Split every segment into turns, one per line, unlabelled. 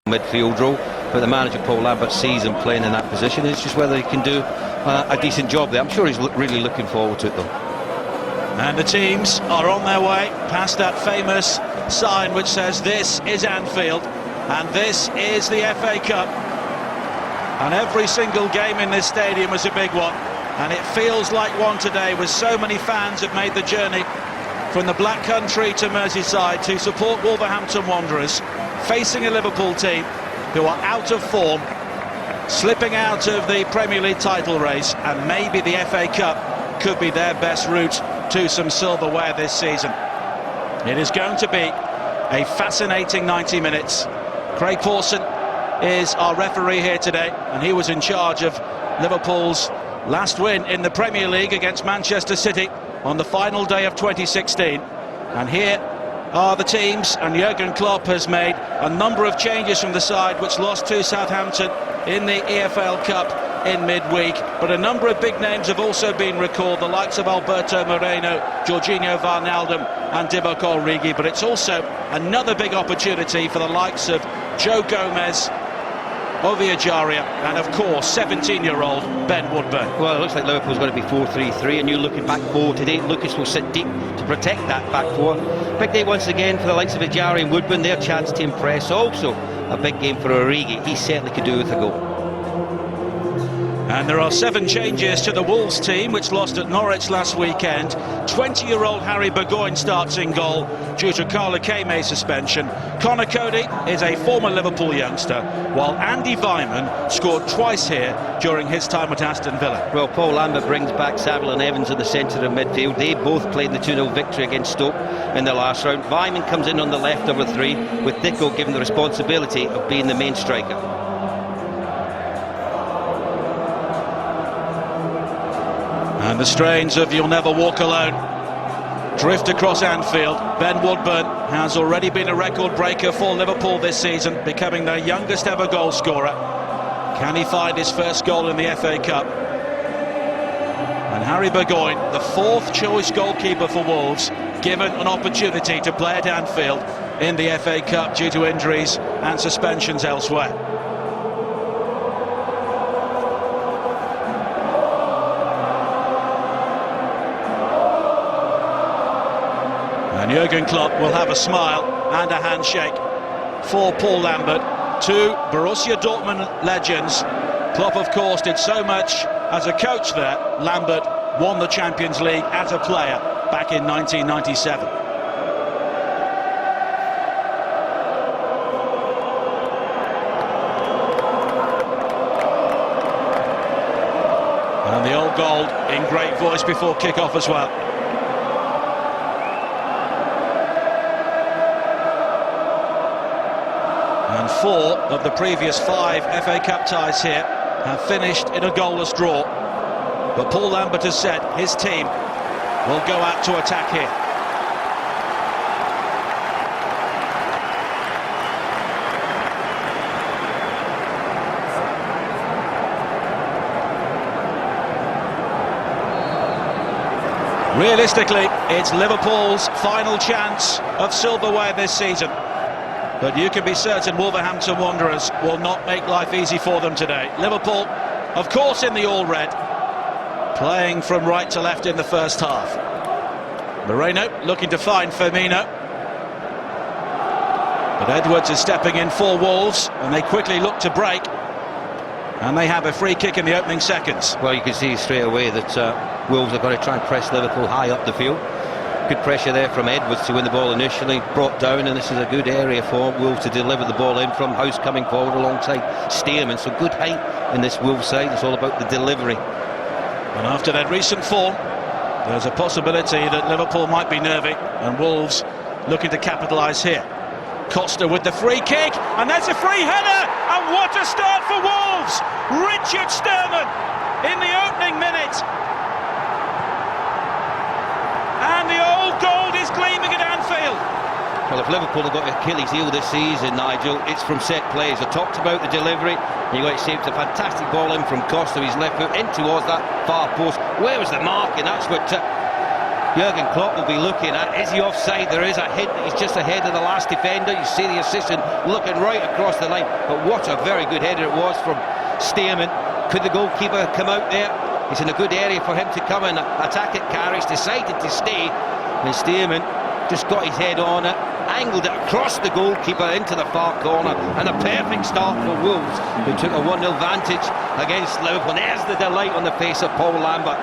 midfield role, but the manager Paul Lambert sees him playing in that position. It's just whether he can do a decent job there. I'm sure he's really looking forward to it though.
And the teams are on their way past that famous sign which says this is Anfield and this is the FA Cup, and every single game in this stadium was a big one, and it feels like one today, with so many fans have made the journey from the Black Country to Merseyside to support Wolverhampton Wanderers, facing a Liverpool team who are out of form, slipping out of the Premier League title race, and maybe the FA Cup could be their best route to some silverware this season. It is going to be a fascinating 90 minutes. Craig Pawson is our referee here today, and he was in charge of Liverpool's last win in the Premier League against Manchester City on the final day of 2016. And here are the teams, and Jurgen Klopp has made a number of changes from the side which lost to Southampton in the EFL Cup in midweek, but a number of big names have also been recalled, the likes of Alberto Moreno, Jorginho Wijnaldum and Divock Origi. But it's also another big opportunity for the likes of Joe Gomez, Ovie Ejaria and of course 17-year-old Ben Woodburn.
Well, it looks like Liverpool's going to be 4-3-3, and you're looking back four today. Lucas will sit deep to protect that back four. Big day once again for the likes of Ejaria and Woodburn, their chance to impress. Also a big game for Origi, he certainly could do with a goal.
And there are 7 changes to the Wolves team, which lost at Norwich last weekend. 20-year-old Harry Burgoyne starts in goal due to Carla Kayme's suspension. Connor Cody is a former Liverpool youngster, while Andy Weimann scored twice here during his time at Aston Villa.
Well, Paul Lambert brings back Saville and Evans in the centre of midfield. They both played the 2-0 victory against Stoke in the last round. Weimann comes in on the left of the 3, with Dicko given the responsibility of being the main striker.
And the strains of You'll Never Walk Alone drift across Anfield. Ben Woodburn has already been a record breaker for Liverpool this season, becoming their youngest ever goal scorer. Can he find his first goal in the FA Cup? And Harry Burgoyne, the 4th choice goalkeeper for Wolves, given an opportunity to play at Anfield in the FA Cup due to injuries and suspensions elsewhere. And Jurgen Klopp will have a smile and a handshake for Paul Lambert. 2 Borussia Dortmund legends. Klopp, of course, did so much as a coach there. Lambert won the Champions League as a player back in 1997. And the old gold in great voice before kick-off as well. And 4 of the previous 5 FA Cup ties here have finished in a goalless draw. But Paul Lambert has said his team will go out to attack here. Realistically, it's Liverpool's final chance of silverware this season. But you can be certain Wolverhampton Wanderers will not make life easy for them today. Liverpool, of course, in the all-red, playing from right to left in the first half. Moreno looking to find Firmino. But Edwards is stepping in for Wolves, and they quickly look to break. And they have a free kick in the opening seconds.
Well, you can see straight away that Wolves are going to try and press Liverpool high up the field. Good pressure there from Edwards to win the ball initially, brought down, and this is a good area for Wolves to deliver the ball in from. House coming forward alongside Stearman, so good height in this Wolves side. It's all about the delivery.
And after their recent form, there's a possibility that Liverpool might be nervy, and Wolves looking to capitalise here. Costa with the free kick, and there's a free header, and what a start for Wolves! Richard Stearman in the opening minute. And the old gold is gleaming at Anfield.
Well, if Liverpool have got Achilles heel this season, Nigel, it's from set plays. I talked about the delivery, and you got to say it's a fantastic ball in from Costa, his left foot in towards that far post. Where was the mark? And that's what Jurgen Klopp will be looking at, is he offside? There is a hint that he's just ahead of the last defender. You see the assistant looking right across the line, but what a very good header it was from Stearman. Could the goalkeeper come out there? It's in a good area for him to come and attack it. Carriage decided to stay, and Stearman just got his head on it, angled it across the goalkeeper into the far corner, and a perfect start for Wolves, who took a 1-0 advantage against Liverpool. And there's the delight on the face of Paul Lambert.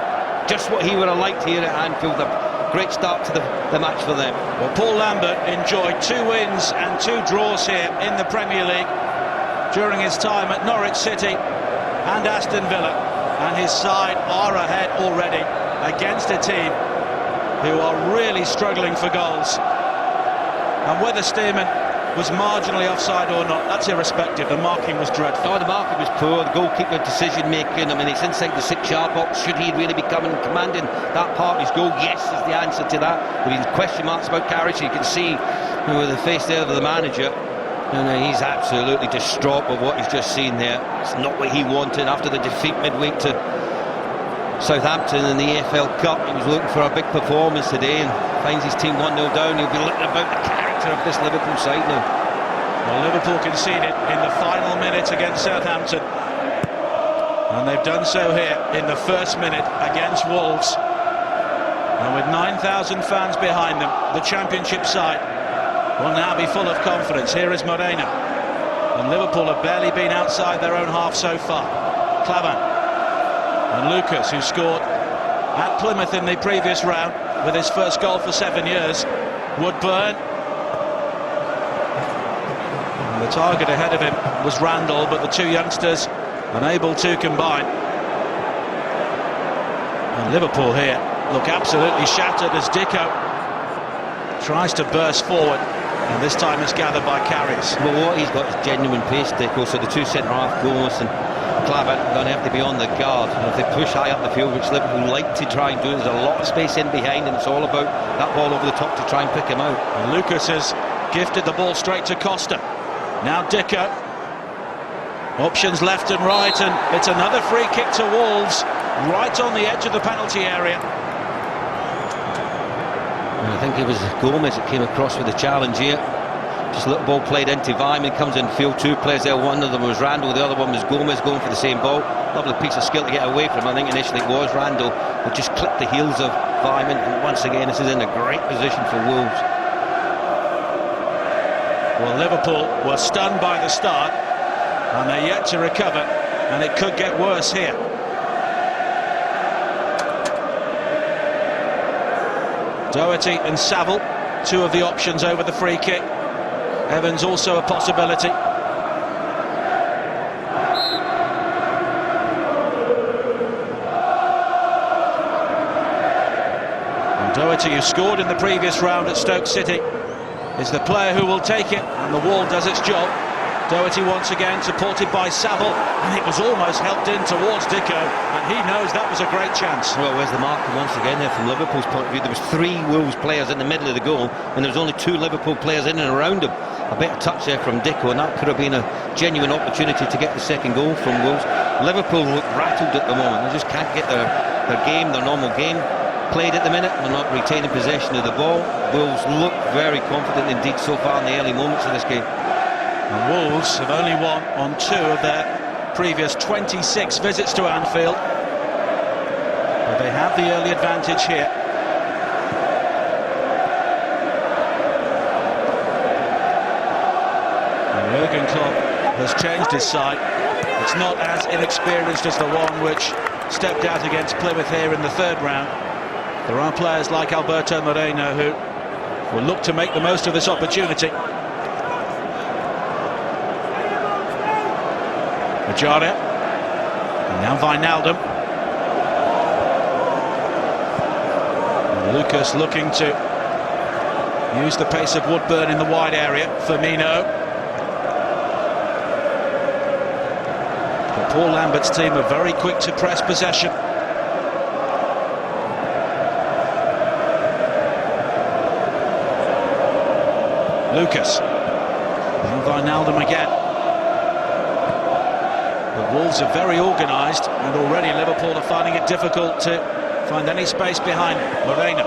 Just what he would have liked here at Anfield. A great start to the match for them.
Well, Paul Lambert enjoyed 2 wins and 2 draws here in the Premier League during his time at Norwich City and Aston Villa, and his side are ahead already against a team who are really struggling for goals. And whether Stearman was marginally offside or not, that's irrespective. The marking was dreadful.
Oh, the marking was poor. The goalkeeper decision making, I mean, it's inside the 6-yard box. Should he really be coming and commanding that part of his goal? Yes is the answer to that. There's been question marks about Carriage. You can see, with the face there of the manager, and he's absolutely distraught with what he's just seen there. It's not what he wanted after the defeat midweek to Southampton in the EFL Cup. He was looking for a big performance today and finds his team 1-0 down. He'll be looking about the character of this Liverpool side now.
Well, Liverpool conceded in the final minute against Southampton, and they've done so here in the first minute against Wolves. And with 9,000 fans behind them, the Championship side will now be full of confidence. Here is Moreno, and Liverpool have barely been outside their own half so far. Clavan and Lucas, who scored at Plymouth in the previous round with his first goal for 7 years. Woodburn, and the target ahead of him was Randall, but the 2 youngsters unable to combine. And Liverpool here look absolutely shattered as Dicko tries to burst forward, and this time it's gathered by Carriers.
Well, what he's got is genuine pace, Dicko, so the 2 centre-half goals and Clavan are going to have to be on the guard. And if they push high up the field, which Liverpool like to try and do, there's a lot of space in behind, and it's all about that ball over the top to try and pick him out.
And Lucas has gifted the ball straight to Costa. Now Dicko. Options left and right, and it's another free kick to Wolves, right on the edge of the penalty area.
And I think it was Gomez that came across with the challenge here. Just a little ball played into Vyman, comes in field, 2 players there. One of them was Randall, the other one was Gomez going for the same ball. Lovely piece of skill to get away from. I think initially it was Randall, but just clipped the heels of Vyman, and once again this is in a great position for Wolves.
Well, Liverpool were stunned by the start, and they're yet to recover, and it could get worse here. Doherty and Saville, 2 of the options over the free kick. Evans also a possibility. And Doherty, who scored in the previous round at Stoke City, is the player who will take it, and the wall does its job. Doherty once again supported by Saville, and it was almost helped in towards Dicko, and he knows that was a great chance.
Well, where's the marking once again there from Liverpool's point of view? There was 3 Wolves players in the middle of the goal, and there was only 2 Liverpool players in and around him. A better touch there from Dicko, and that could have been a genuine opportunity to get the second goal from Wolves. Liverpool look rattled at the moment. They just can't get their game, their normal game played at the minute. They're not retaining possession of the ball. Wolves look very confident indeed so far in the early moments of this game.
And Wolves have only won on 2 of their previous 26 visits to Anfield, but they have the early advantage here. And Jurgen Klopp has changed his side. It's not as inexperienced as the one which stepped out against Plymouth here in the 3rd round. There are players like Alberto Moreno who will look to make the most of this opportunity. Majara, and now Wijnaldum. And Lucas looking to use the pace of Woodburn in the wide area. Firmino. But Paul Lambert's team are very quick to press possession. Lucas. And Wijnaldum again. But Wolves are very organised, and already Liverpool are finding it difficult to find any space behind Moreno.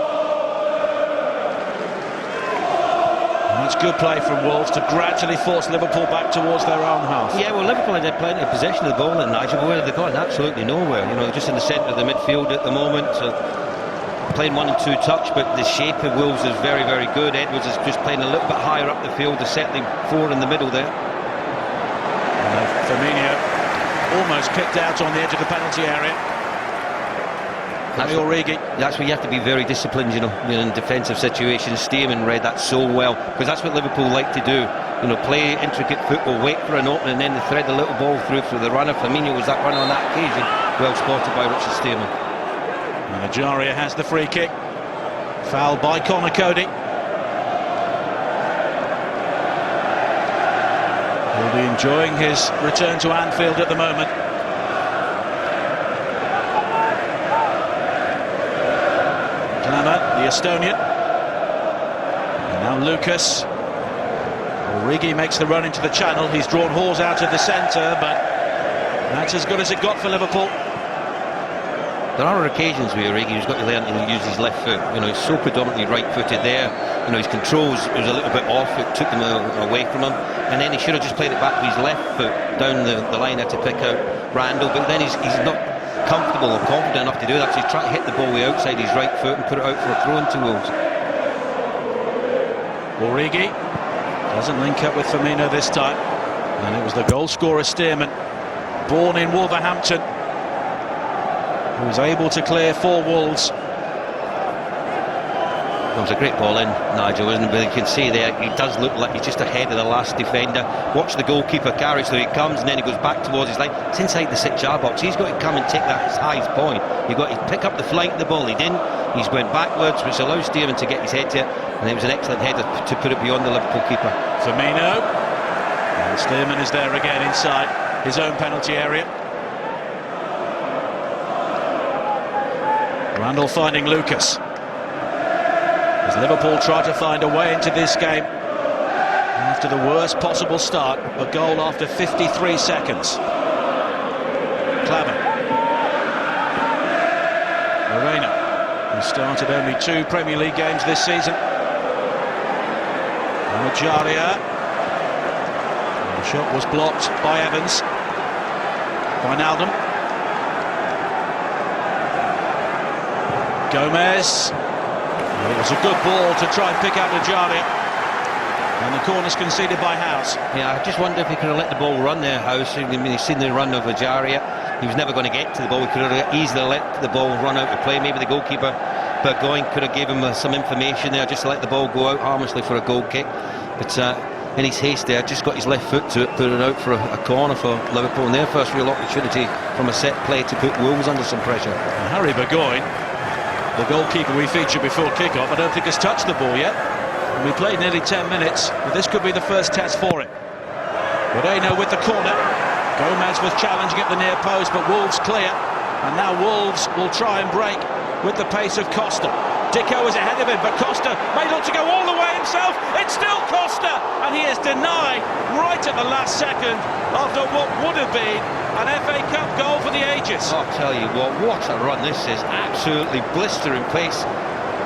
good play from Wolves to gradually force Liverpool back towards their own half.
Yeah, well, Liverpool had plenty of possession of the ball in Nigel, but where have they gone? Absolutely nowhere. You know, just in the centre of the midfield at the moment. Playing 1 and 2 touch, but the shape of Wolves is very, very good. Edwards is just playing a little bit higher up the field. They're settling 4 in the middle there.
Firmino almost kicked out on the edge of the penalty area.
That's where you have to be very disciplined, you know, in defensive situations. Stearman read that so well, because that's what Liverpool like to do. You know, play intricate football, wait for an opening, and then they thread the little ball through for the runner. Firmino was that runner on that occasion. Well spotted by Richard Stearman.
And Ajaria has the free kick. Foul by Connor Cody. He'll be enjoying his return to Anfield at the moment. Glamour, the Estonian. And now Lucas. Origi makes the run into the channel. He's drawn Hawes out of the centre, but that's as good as it got for Liverpool.
There are occasions where Origi's got to learn to use his left foot. You know, he's so predominantly right-footed there. You know, his controls was a little bit off. It took him away from him. And then he should have just played it back with his left foot down the line there to pick out Randall. But then he's not comfortable or confident enough to do that. So he's trying to hit the ball with outside his right foot and put it out for a throw into Wolves.
Origi doesn't link up with Firmino this time. And it was the goal scorer Stearman, born in Wolverhampton, who was able to clear 4 Wolves.
It was a great ball in, Nigel, isn't it? But you can see there, he does look like he's just ahead of the last defender. Watch the goalkeeper carry, so he comes and then he goes back towards his line. It's inside the 6-yard box. He's got to come and take that at his highest point. You've got to pick up the flight of the ball. He didn't. He's went backwards, which allows Stearman to get his head to it. And it was an excellent header to put it beyond the Liverpool keeper.
Firmino. And Stearman is there again inside his own penalty area. Randall finding Lucas. As Liverpool try to find a way into this game after the worst possible start, a goal after 53 seconds. Claver. Moreno, who started only 2 Premier League games this season. Ajaria. The shot was blocked by Evans. Wijnaldum. Gomez. It was a good ball to try and pick out Ajaria. And the corner's conceded by House.
Yeah, I just wonder if he could have let the ball run there, House. I mean, he's seen the run of Ajaria. He was never going to get to the ball. He could have easily let the ball run out of play. Maybe the goalkeeper, Burgoyne, could have given him some information there, just to let the ball go out harmlessly for a goal kick. But in his haste there, just got his left foot to it, put it out for a corner for Liverpool, and their first real opportunity from a set play to put Wolves under some pressure.
And Harry Burgoyne, the goalkeeper we featured before kick-off, I don't think has touched the ball yet. And we played nearly 10 minutes, but this could be the first test for it. Moreno with the corner. Gomez was challenging at the near post, but Wolves clear. And now Wolves will try and break with the pace of Costa. Dicko is ahead of him, but Costa may look to go all the way himself. It's still Costa, and he is denied right at the last second after what would have been an FA Cup goal for the ages.
I'll tell you what a run this is. Absolutely blistering pace.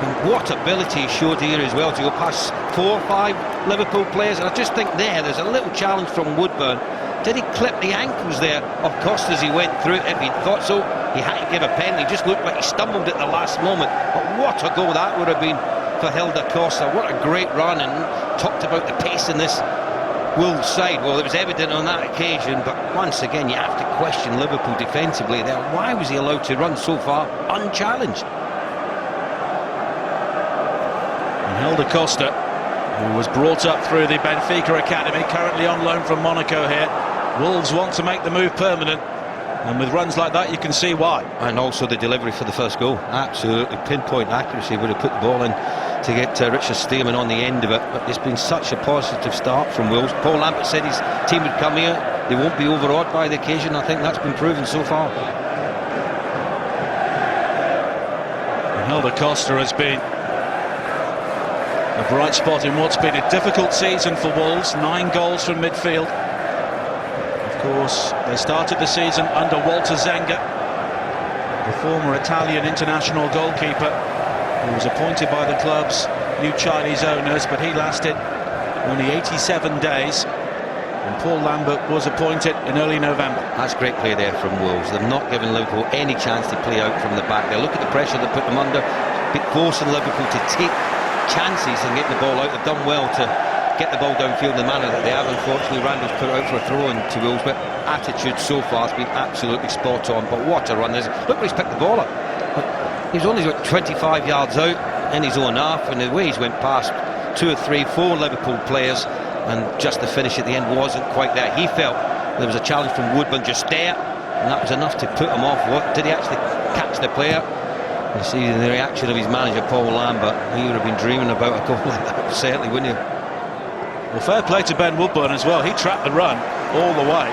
And what ability he showed here as well to go past 4 or 5 Liverpool players. And I just think there's a little challenge from Woodburn. Did he clip the ankles there of Costa as he went through? If he thought so, he had to give a penalty. He just looked like he stumbled at the last moment. But what a goal that would have been for Hilda Costa. What a great run, and talked about the pace in this Wolves side. Well, it was evident on that occasion, but once again you have to question Liverpool defensively there. Why was he allowed to run so far unchallenged?
And Hilda Costa, who was brought up through the Benfica Academy, currently on loan from Monaco here. Wolves want to make the move permanent, and with runs like that you can see why. And
also the delivery for the first goal, absolutely pinpoint accuracy, would have put the ball in to get Richard Stearman on the end of it. But it's been such a positive start from Wolves. Paul Lambert said his team would come here, they won't be overawed by the occasion. I think that's been proven so far.
And Hilda Costa has been a bright spot in what's been a difficult season for Wolves. 9 goals from midfield. Of course, they started the season under Walter Zenga, the former Italian international goalkeeper, who was appointed by the club's new Chinese owners, but he lasted only 87 days, and Paul Lambert was appointed in early November.
That's great play there from Wolves. They've not given Liverpool any chance to play out from the back. They look at the pressure they put them under, forcing Liverpool to take chances and get the ball out. They've done well to get the ball downfield in the manner that they have. Unfortunately, Randall's put it out for a throw-in to Wolves, but attitude so far has been absolutely spot on. But what a run. Look where he's picked the ball up. He's only got 25 yards out in his own half, and the way he's went past 2 or 3, 4 Liverpool players, and just the finish at the end wasn't quite there. He felt there was a challenge from Woodburn just there, and that was enough to put him off. What did he actually catch the player? You see the reaction of his manager Paul Lambert. He would have been dreaming about a goal like that, certainly, wouldn't you?
Well, fair play to Ben Woodburn as well. He trapped the run all the way.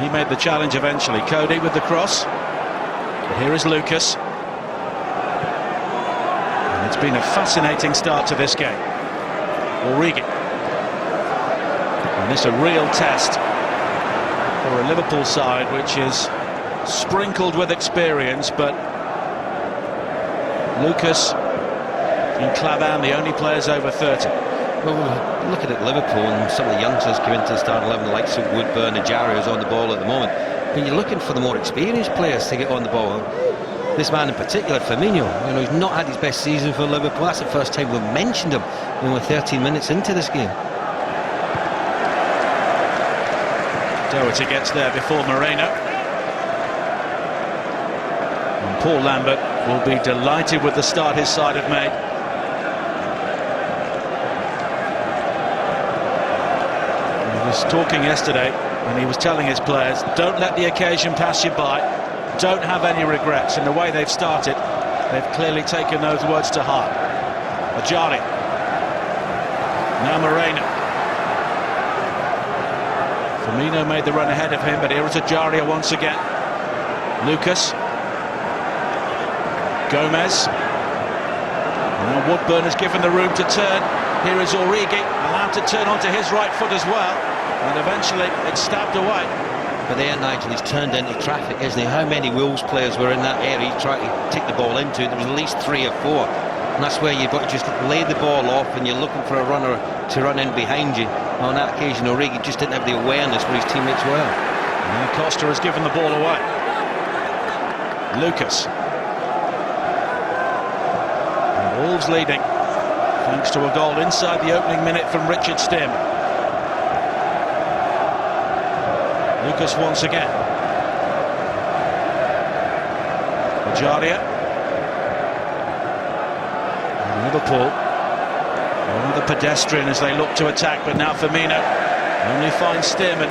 He made the challenge eventually. Cody with the cross. But here is Lucas. And it's been a fascinating start to this game. Origi. And this a real test for a Liverpool side which is sprinkled with experience, but Lucas and Clavan, the only players over 30.
Well, looking at Liverpool and some of the youngsters come into the start 11, the likes of Woodburn and Jarry, who's on the ball at the moment. But you're looking for the more experienced players to get on the ball. This man in particular, Firmino, he's not had his best season for Liverpool. That's the first time we've mentioned him when we're 13 minutes into this game.
Doherty gets there before Moreno. And Paul Lambert will be delighted with the start his side have made. He was talking yesterday and he was telling his players, don't let the occasion pass you by, don't have any regrets. In the way they've started, they've clearly taken those words to heart. Ajari. Now Moreno. Firmino made the run ahead of him, but here is Ajari once again. Lucas. Gomez. Now Woodburn has given the room to turn. Here is Origi, allowed to turn onto his right foot as well, and eventually it's stabbed away.
But there, Nigel, he's turned into traffic, isn't he? How many Wolves players were in that area he tried to take the ball into? There was at least 3 or 4, and that's where you've got to just lay the ball off, and you're looking for a runner to run in behind you. On that occasion, Origi just didn't have the awareness where his teammates were.
And Costa has given the ball away. Lucas. And Wolves leading, thanks to a goal inside the opening minute from Richard Stim. Lucas once again. Bajaria. And Liverpool, another pedestrian as they look to attack, but now Firmino only finds Stim, and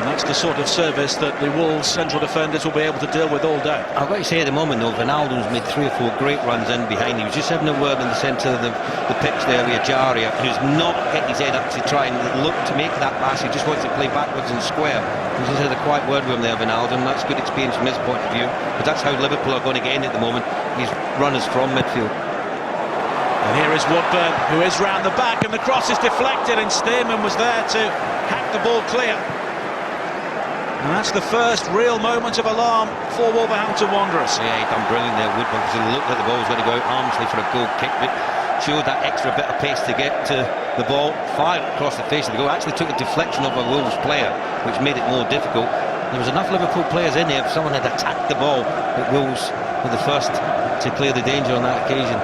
that's the sort of service that the Wolves central defenders will be able to deal with all day.
I've got to say at the moment though, Ronaldo's made 3 or 4 great runs in behind. He was just having a word in the centre of the pitch there with Ajari, who's not getting his head up to try and look to make that pass. He just wants to play backwards and square. He's just had a quiet word with him there, Ronaldo, and that's good experience from his point of view. But that's how Liverpool are going to get in at the moment. These runners from midfield.
And here is Woodburn, who is round the back, and the cross is deflected, and Stearman was there to hack the ball clear. And that's the first real moment of alarm for Wolverhampton Wanderers.
Yeah, he done brilliant there, Woodburn, because he looked like the ball was going to go out armsley for a goal kick, but showed that extra bit of pace to get to the ball, fired across the face of the goal. Actually took a deflection of a Wolves player, which made it more difficult. There was enough Liverpool players in there. If someone had attacked the ball, but Wolves were the first to clear the danger on that occasion.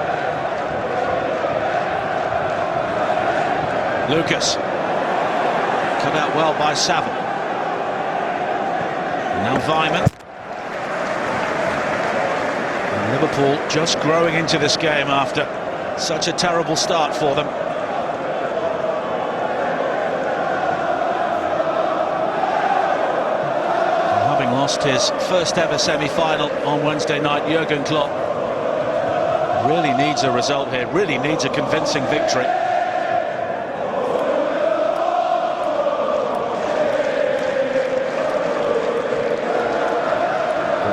Lucas, cut out well by Saville. Now Vyman. And Liverpool just growing into this game after such a terrible start for them. And having lost his first ever semi-final on Wednesday night, Jurgen Klopp really needs a result here, really needs a convincing victory.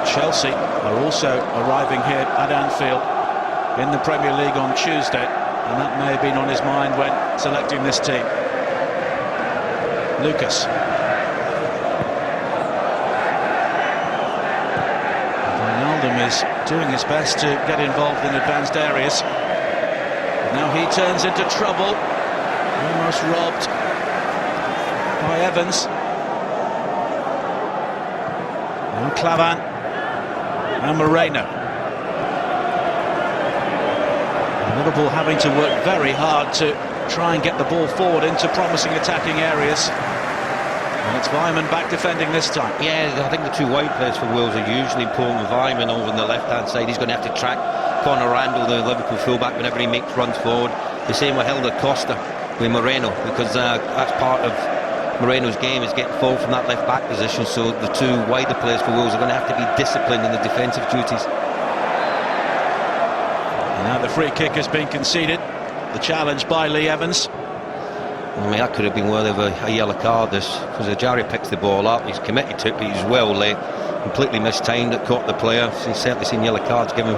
Chelsea are also arriving here at Anfield in the Premier League on Tuesday, and that may have been on his mind when selecting this team. Lucas. Wijnaldum is doing his best to get involved in advanced areas. Now he turns into trouble. Almost robbed by Evans. And Clavan and Moreno. And Liverpool having to work very hard to try and get the ball forward into promising attacking areas. And it's Weimann back defending this time.
Yeah, I think the two wide players for Wales are usually important. Weimann over on the left-hand side. He's going to have to track Conor Randall, the Liverpool fullback, whenever he makes runs forward. The same with Helder Costa with Moreno, because that's part of Moreno's game, is getting forward from that left-back position. So the two wider players for Wales are going to have to be disciplined in the defensive duties.
And now the free kick has been conceded. The challenge by Lee Evans.
I mean, that could have been worthy of a yellow card, this, because Ajari picks the ball up, he's committed to it, but he's well late, completely mistimed it, caught the player. So he's certainly seen yellow cards given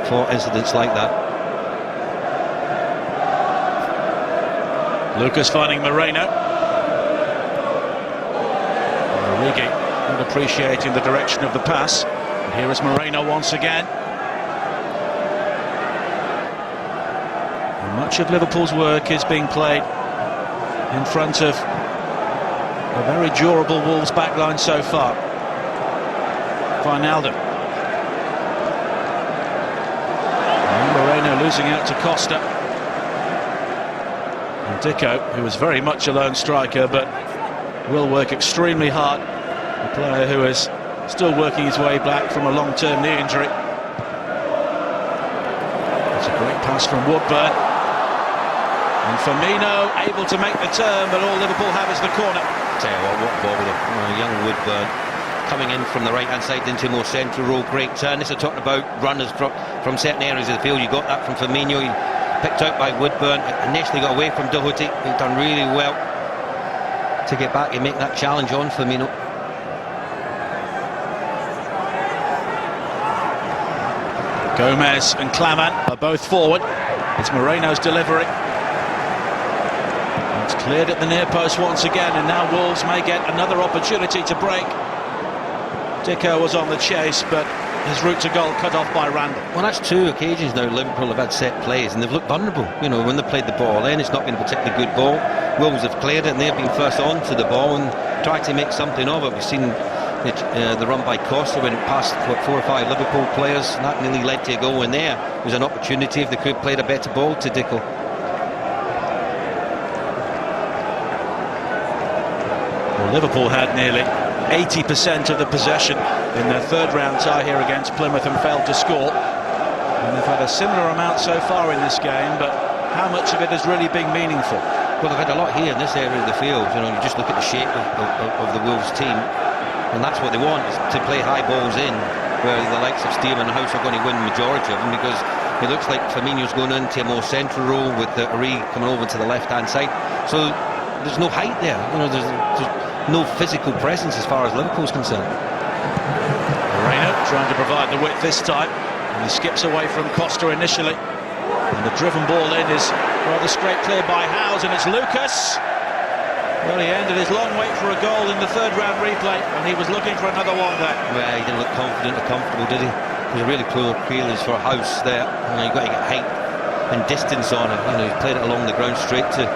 for incidents like that.
Lucas finding Moreno. Origi not appreciating the direction of the pass. And here is Moreno once again. And much of Liverpool's work is being played in front of a very durable Wolves backline so far. Wijnaldum. And Moreno losing out to Costa. And Dicko, who is very much a lone striker but will work extremely hard. A player who is still working his way back from a long-term knee injury. It's a great pass from Woodburn. And Firmino able to make the turn, but all Liverpool have is the corner.
Tell you what ball with a young Woodburn coming in from the right-hand side into a more central role. Great turn. This is talking about runners from certain areas of the field. You got that from Firmino. He picked out by Woodburn. Initially got away from Doherty. He's done really well to get back and make that challenge on Firmino.
Gomez and Claman are both forward. It's Moreno's delivery. It's cleared at the near post once again, and now Wolves may get another opportunity to break. Dicko was on the chase, but his route to goal cut off by Randall.
Well, that's two occasions now Liverpool have had set plays and they've looked vulnerable. You know, when they played the ball in, it's not been a particularly good ball. Wolves have cleared it and they've been first on to the ball and tried to make something of it. We've seen the run by Costa when it passed 4 or 5 Liverpool players, and that nearly led to a goal in there. It was an opportunity if they could have played a better ball to Dicko.
Well, Liverpool had nearly 80% of the possession in their third round tie here against Plymouth and failed to score. And they've had a similar amount so far in this game, but how much of it has really been meaningful?
Well, they've had a lot here in this area of the field. You know, you just look at the shape of the Wolves team, and that's what they want, is to play high balls in, where the likes of Stearman and House are going to win the majority of them, because it looks like Firmino's going into a more central role with Origi coming over to the left-hand side. So there's no height there. You know, there's no physical presence as far as Liverpool's concerned.
Moreno trying to provide the width this time, and he skips away from Costa initially, and the driven ball in is rather straight clear by Howes, and it's Lucas. Well, he ended his long wait for a goal in the third round replay, and he was looking for another one there.
Well, he didn't look confident or comfortable, did he? It was a really poor clearance for House there. You know, you've got to get height and distance on it. You know, he played it along the ground straight to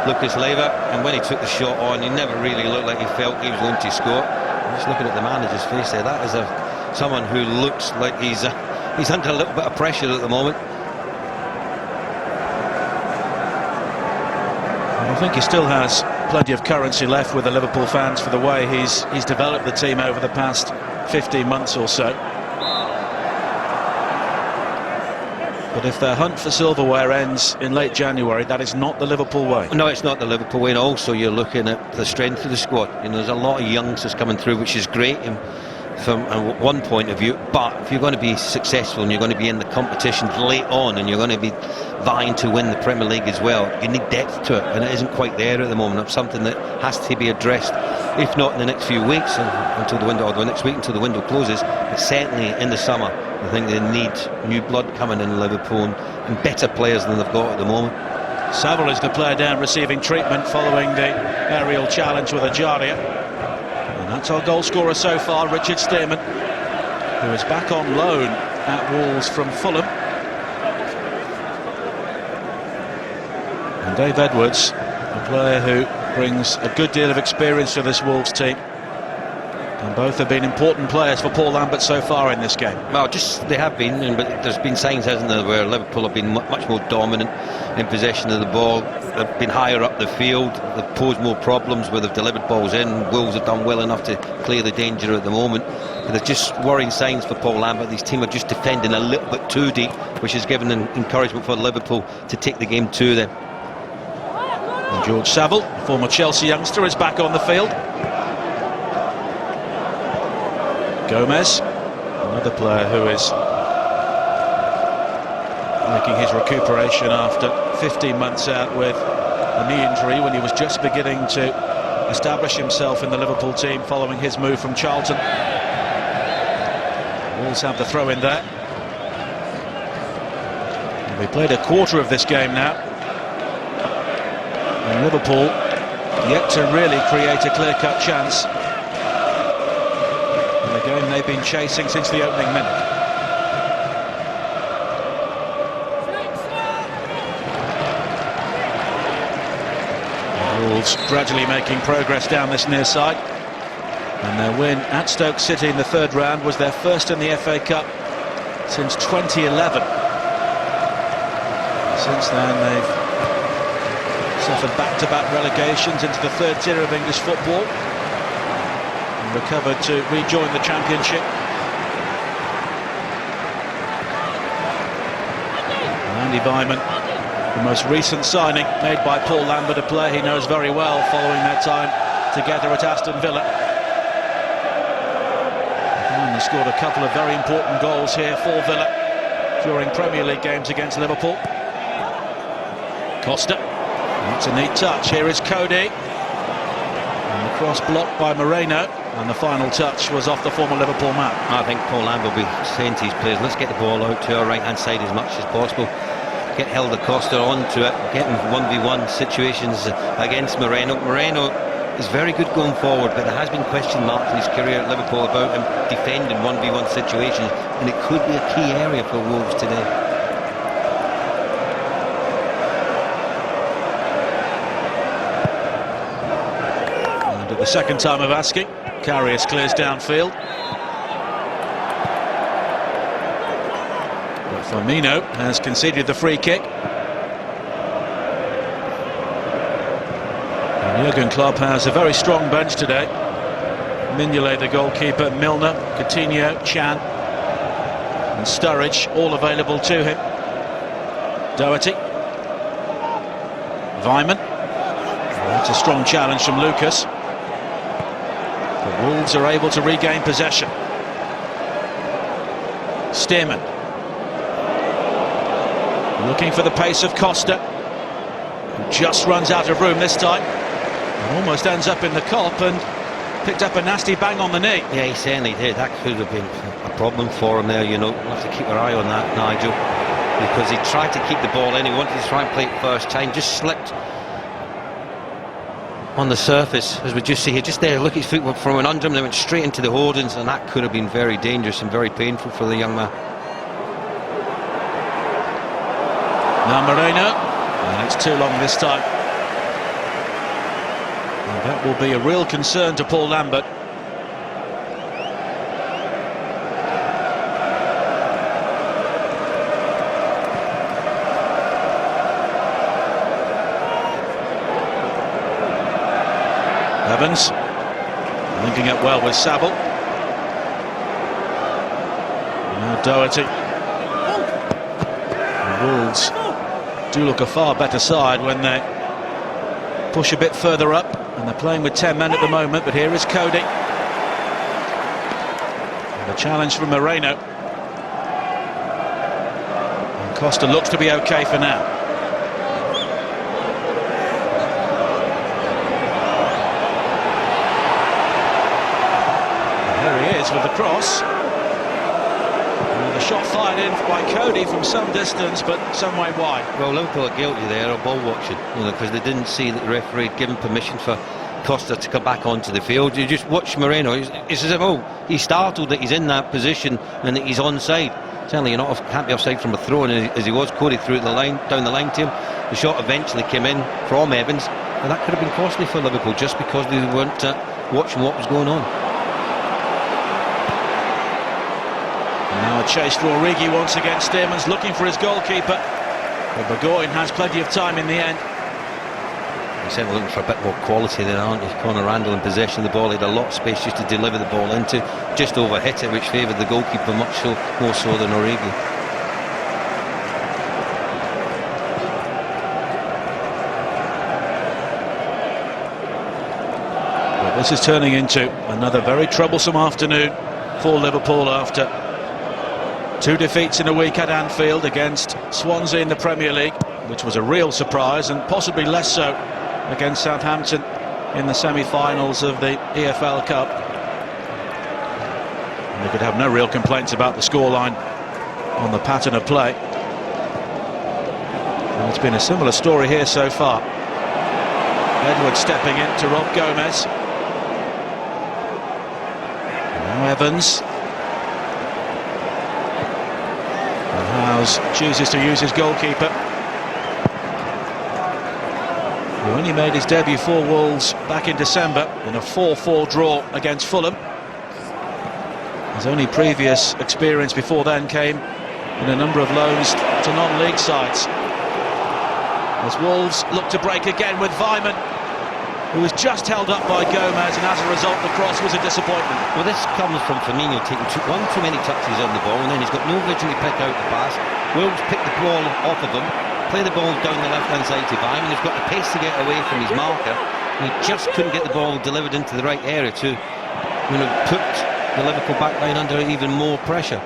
Lucas Leiva, and when he took the shot on, he never really looked like he felt he was going to score. I'm just looking at the manager's face there. That is someone who looks like he's under a little bit of pressure at the moment.
I think he still has plenty of currency left with the Liverpool fans for the way he's developed the team over the past 15 months or so. But if their hunt for silverware ends in late January, that is not the Liverpool way.
No, it's not the Liverpool way, and also you're looking at the strength of the squad. You know, there's a lot of youngsters coming through, which is great from one point of view, but if you're going to be successful and you're going to be in the competition late on and you're going to be vying to win the Premier League as well, you need depth to it, and it isn't quite there at the moment. It's something that has to be addressed, if not in the next few weeks until the window, or the next week until the window closes, but certainly in the summer. I think they need new blood coming in Liverpool and better players than they've got at the moment.
Saville is the player down receiving treatment following the aerial challenge with Ajaria. And that's our goal scorer so far, Richard Stearman, who is back on loan at Wolves from Fulham. And Dave Edwards, a player who brings a good deal of experience to this Wolves team. And both have been important players for Paul Lambert so far in this game.
Well, they have been, but there's been signs, hasn't there, where Liverpool have been much more dominant in possession of the ball. They've been higher up the field. They've posed more problems where they've delivered balls in. Wolves have done well enough to clear the danger at the moment. But they're just worrying signs for Paul Lambert. These teams are just defending a little bit too deep, which has given an encouragement for Liverpool to take the game to them.
And George Saville, former Chelsea youngster, is back on the field. Gomez, another player who is making his recuperation after 15 months out with a knee injury when he was just beginning to establish himself in the Liverpool team following his move from Charlton. Wolves have the throw in there. And we played a quarter of this game now. And Liverpool yet to really create a clear-cut chance. The game they've been chasing since the opening minute. The Wolves gradually making progress down this near side, and their win at Stoke City in the third round was their first in the FA Cup since 2011. Since then they've suffered back-to-back relegations into the third tier of English football, recovered to rejoin the Championship. Andy Weimann, the most recent signing made by Paul Lambert, a player he knows very well following their time together at Aston Villa. Weimann scored a couple of very important goals here for Villa during Premier League games against Liverpool. Costa, that's a neat touch. Here is Cody. And the cross blocked by Moreno. And the final touch was off the former Liverpool man.
I think Paul Lambert will be saying to his players, let's get the ball out to our right-hand side as much as possible. Get Helder Costa onto it, get him 1v1 situations against Moreno. Moreno is very good going forward, but there has been question marks in his career at Liverpool about him defending 1v1 situations, and it could be a key area for Wolves today.
And at the second time of asking, Karius clears downfield. But Firmino has conceded the free kick. And Jurgen Klopp has a very strong bench today. Mignolet, the goalkeeper, Milner, Coutinho, Chan and Sturridge all available to him. Doherty. Weimann. That's a strong challenge from Lucas. The Wolves are able to regain possession. Stearman. Looking for the pace of Costa, who just runs out of room this time. And almost ends up in the Kop and picked up a nasty bang on the knee.
Yeah, he certainly did. That could have been a problem for him there, you know. We'll have to keep our eye on that, Nigel. Because he tried to keep the ball in. He wanted to try and play it first time. Just slipped on the surface, as we just see here, just there. Look at his feet from an under him, they went straight into the hoardings, and that could have been very dangerous and very painful for the young man.
Now Moreno, and it's too long this time. And that will be a real concern to Paul Lambert. Evans linking up well with Saville. Now Doherty. The Wolves do look a far better side when they push a bit further up, and they're playing with 10 men at the moment. But here is Cody. And the challenge from Moreno. And Costa looks to be okay for now. With the cross, and the shot fired in by Cody from some distance, but some way wide.
Well, Liverpool are guilty there of ball watching, you know, because they didn't see that the referee had given permission for Costa to come back onto the field. You just watch Moreno. It's as if, oh, he's startled that he's in that position and that he's onside. Certainly, can't be offside from a throw-in as he was. Cody threw it down the line to him. The shot eventually came in from Evans, and that could have been costly for Liverpool just because they weren't watching what was going on.
And now a chase for Origi once again. Stearman's looking for his goalkeeper, but Burgoyne has plenty of time in the end.
He's certainly looking for a bit more quality than, aren't you? Conor Randall in possession of the ball, he had a lot of space just to deliver the ball into, just overhit it, which favoured the goalkeeper much more so than Origi.
Well, this is turning into another very troublesome afternoon for Liverpool after 2 defeats in a week at Anfield against Swansea in the Premier League, which was a real surprise, and possibly less so against Southampton in the semi-finals of the EFL Cup. And they could have no real complaints about the scoreline on the pattern of play. And it's been a similar story here so far. Edwards stepping in to Rob Gomez. Now Evans. And Howes chooses to use his goalkeeper, who only made his debut for Wolves back in December in a 4-4 draw against Fulham. His only previous experience before then came in a number of loans to non-league sides. As Wolves look to break again with Weimann, who was just held up by Gomez, and as a result the cross was a disappointment.
Well, this comes from Firmino taking one too many touches on the ball, and then he's got no vision to pick out the pass. Wolves pick the ball off of him, play the ball down the left-hand side to Weimann. He's got the pace to get away from his marker. He just couldn't get the ball delivered into the right area to, put the Liverpool back line under even more pressure.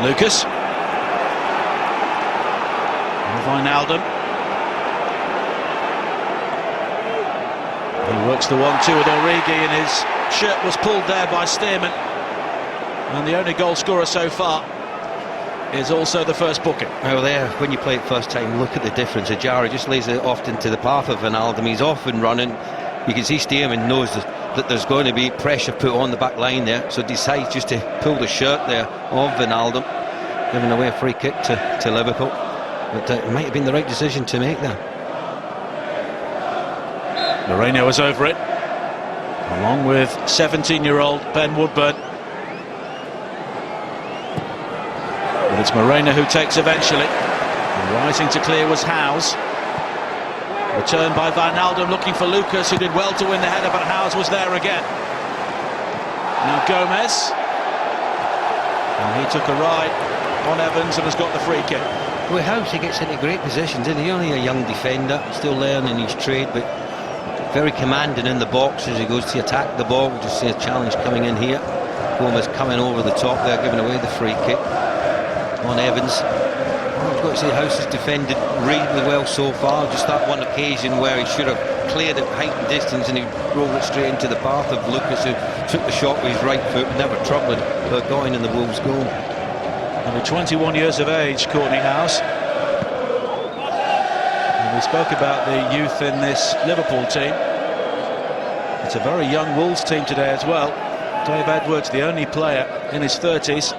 Lucas. Wijnaldum. He works the 1-2 with Origi, and his shirt was pulled there by Stearman. And the only goal scorer so far is also the first booking.
Well, there, when you play it first time, look at the difference. Ajari just lays it off into the path of Wijnaldum. He's off and running. You can see Stearman knows that there's going to be pressure put on the back line there, so decides just to pull the shirt there of Wijnaldum, giving away a free kick to Liverpool. But it might have been the right decision to make there.
Moreno was over it, along with 17-year-old Ben Woodburn. But it's Moreno who takes eventually. And rising to clear was Howes. Returned by Wijnaldum, looking for Lucas, who did well to win the header, but Howes was there again. Now Gomez. And he took a ride on Evans and has got the free kick.
Well, Howes, he gets into great positions, isn't he? Only a young defender, still learning his trade, but very commanding in the box as he goes to attack the ball. We'll just see a challenge coming in here. Gomez coming over the top there, giving away the free kick on Evans. I've got to say, Howes has defended reasonably well so far. Just that one occasion where he should have cleared at height and distance, and he rolled it straight into the path of Lucas, who took the shot with his right foot, never troubling Burgoyne in the Wolves goal.
Only 21 years of age, Courtney Howes. And we spoke about the youth in this Liverpool team. It's a very young Wolves team today as well. Dave Edwards, the only player in his 30s.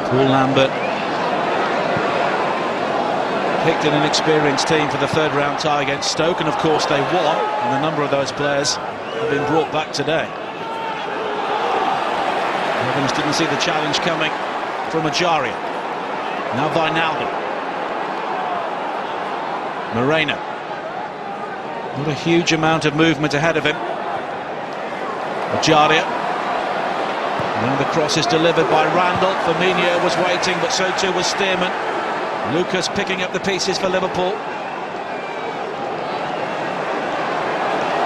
Paul Lambert picked an inexperienced team for the third-round tie against Stoke, and of course they won, and a number of those players have been brought back today. Evans didn't see the challenge coming from Ajaria. Now Wijnaldum. Moreno. Not a huge amount of movement ahead of him. Ajaria. Now the cross is delivered by Randall. Firmino was waiting, but so too was Stearman. Lucas picking up the pieces for Liverpool.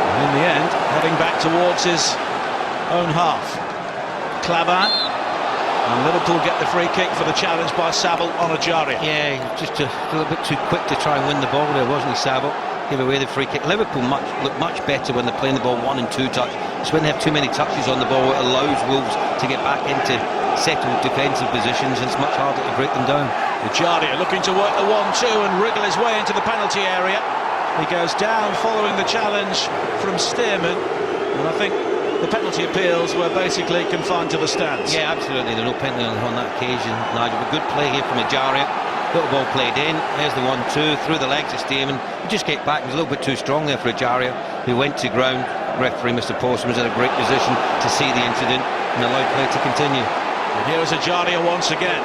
And in the end, heading back towards his own half. Clavan. And Liverpool get the free kick for the challenge by Saville on Ajaria.
Yeah, just a little bit too quick to try and win the ball there, wasn't he, Saville? Give away the free kick. Liverpool look much better when they're playing the ball 1 and 2 touch. It's when they have too many touches on the ball, it allows Wolves to get back into settled defensive positions, and it's much harder to break them down.
Ajaria looking to work the 1-2 and wriggle his way into the penalty area. He goes down following the challenge from Stearman, and I think the penalty appeals were basically confined to the stands.
Yeah, absolutely. There's no penalty on that occasion, Nigel. But good play here from Ejaria. Got the ball played in. There's the 1-2 through the legs of Stearman. He just get back. It was a little bit too strong there for Ejaria, who went to ground. Referee Mr. Pawson was in a great position to see the incident and allowed play to continue.
And here is Ejaria once again.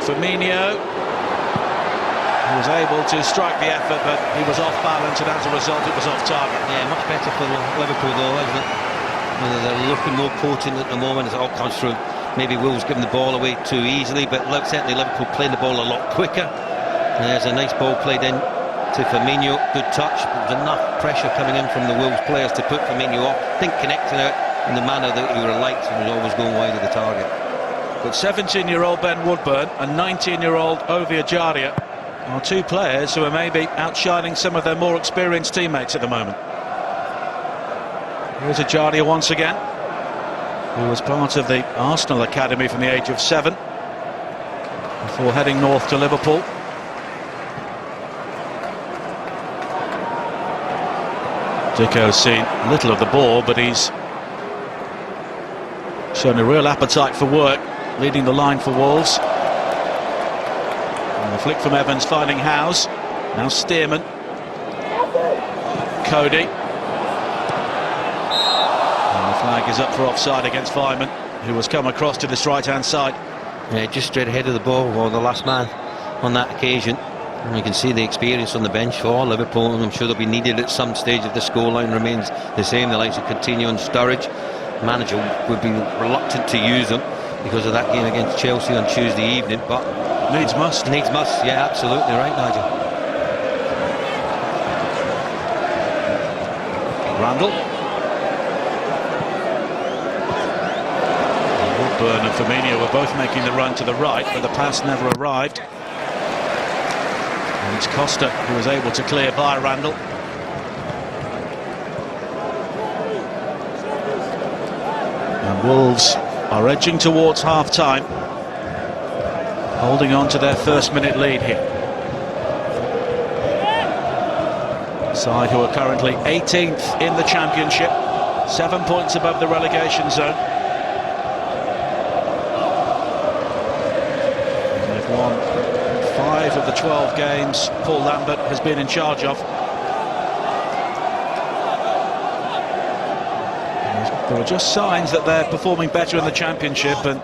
Firmino, he was able to strike the effort, but he was off balance, and as a result it was off target.
Yeah, much better for Liverpool though, isn't it? They're looking more potent at the moment as it all comes through. Maybe Wolves giving the ball away too easily, but certainly Liverpool playing the ball a lot quicker. And there's a nice ball played in to Firmino, good touch, but there's enough pressure coming in from the Wolves players to put Firmino off. I think connecting it in the manner that he liked and was always going wide of the target.
But 17-year-old Ben Woodburn and 19-year-old Ovie Ejaria are two players who are maybe outshining some of their more experienced teammates at the moment. Here's Ejaria once again, who was part of the Arsenal academy from the age of 7 before heading north to Liverpool. Dicko's seen little of the ball, but he's shown a real appetite for work, leading the line for Wolves. And the flick from Evans finding Howes. Now Stearman. Cody. And the flag is up for offside against Vyman, who has come across to this right-hand side.
Yeah, just straight ahead of the ball, or the last man on that occasion. And you can see the experience on the bench for Liverpool, and I'm sure they'll be needed at some stage if the scoreline remains the same. The likes of Coutinho and Sturridge. The manager would be reluctant to use them because of that game against Chelsea on Tuesday evening, but
Needs must.
Needs must, yeah, absolutely right, Nigel.
Randall. Woodburn and Firmino were both making the run to the right, but the pass never arrived. And it's Costa who was able to clear by Randall. And Wolves are edging towards half-time, holding on to their first-minute lead here. Side who are currently 18th in the Championship, 7 points above the relegation zone. And they've won 5 of the 12 games Paul Lambert has been in charge of. There are just signs that they're performing better in the Championship, and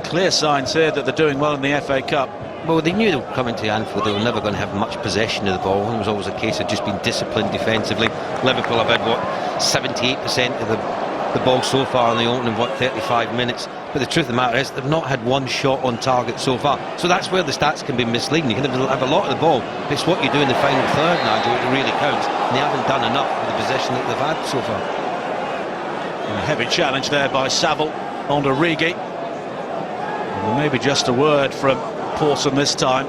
clear signs here that they're doing well in the FA Cup.
Well, they knew they were coming to Anfield, they were never going to have much possession of the ball. It was always a case of just being disciplined defensively. Liverpool have had, what, 78% of the ball so far in the opening, 35 minutes. But the truth of the matter is, they've not had one shot on target so far. So that's where the stats can be misleading. You can have a lot of the ball, but it's what you do in the final third, Nigel, that really counts. And they haven't done enough with the possession that they've had so far.
And a heavy challenge there by Saville on Origi. Well, maybe just a word from Pawson this time,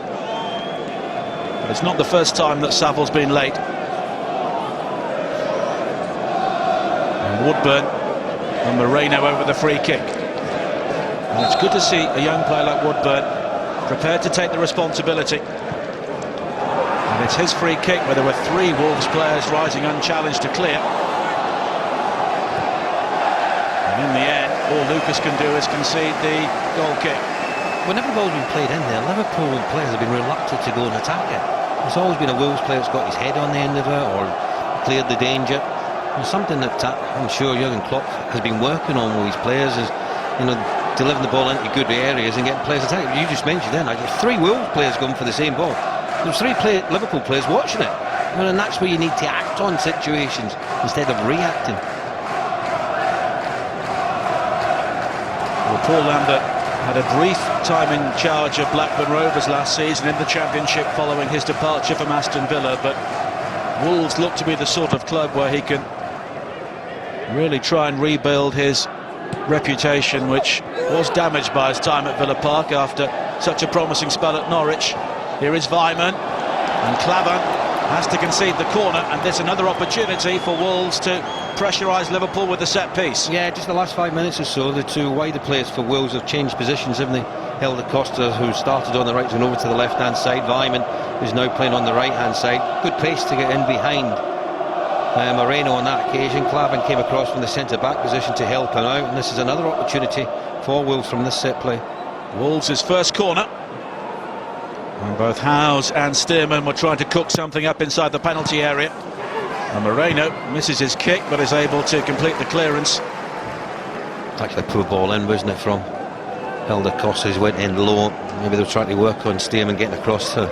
but it's not the first time that Saville's been late. And Woodburn and Moreno over the free kick. And it's good to see a young player like Woodburn prepared to take the responsibility. And it's his free kick where there were 3 Wolves players rising unchallenged to clear. And in the end, all Lucas can do is concede the goal kick.
Whenever the ball's been played in there, Liverpool players have been reluctant to go and attack it. There's always been a Wolves player that's got his head on the end of it or cleared the danger. And something that I'm sure Jurgen Klopp has been working on with his players is, delivering the ball into good areas and getting players attacked. You just mentioned then, 3 Wolves players going for the same ball. There's 3 Liverpool players watching it. And that's where you need to act on situations instead of reacting.
Well, Paul Lambert had a brief time in charge of Blackburn Rovers last season in the Championship following his departure from Aston Villa, but Wolves look to be the sort of club where he can really try and rebuild his reputation, which was damaged by his time at Villa Park after such a promising spell at Norwich. Here is Vyman, and Clavan has to concede the corner, and there's another opportunity for Wolves to pressurise Liverpool with the set piece.
Yeah, just the last 5 minutes or so, the 2 wider players for Wolves have changed positions, haven't they? Helder Costa, who started on the right, and over to the left-hand side. Vyman, who's now playing on the right-hand side. Good pace to get in behind Moreno on that occasion. Clavin came across from the centre-back position to help him out, and this is another opportunity for Wolves from this set play.
Wolves' first corner. And both Howes and Stearman were trying to cook something up inside the penalty area. And Moreno misses his kick, but is able to complete the clearance.
Actually, a poor ball in, wasn't it, from Helder Costas, went in low. Maybe they were trying to work on Stearman getting across to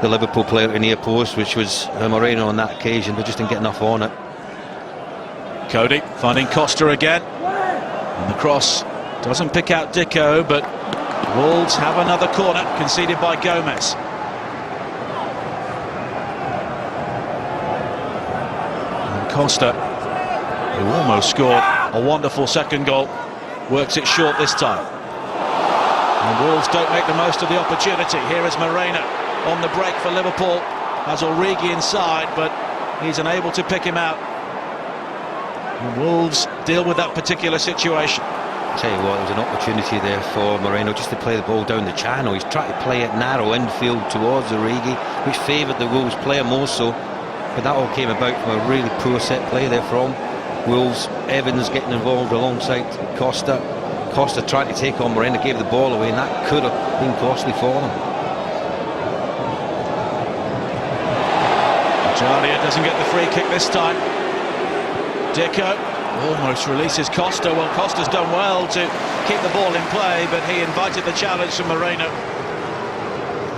the Liverpool player in near post, which was Moreno on that occasion, but just didn't get enough on it.
Cody finding Costa again, and the cross doesn't pick out Dicko, but Wolves have another corner conceded by Gomez. And Costa, who almost scored a wonderful second goal, works it short this time. And Wolves don't make the most of the opportunity. Here is Moreno on the break for Liverpool. Has Origi inside, but he's unable to pick him out. And Wolves deal with that particular situation.
I'll tell you what, there was an opportunity there for Moreno just to play the ball down the channel. He's trying to play it narrow infield towards Origi, which favoured the Wolves player more so. But that all came about from a really poor set play there from Wolves. Evans getting involved alongside Costa. Costa tried to take on Moreno, gave the ball away, and that could have been costly for them.
Jalia doesn't get the free kick this time. Dicko almost releases Costa. Well, Costa's done well to keep the ball in play, but he invited the challenge from Moreno.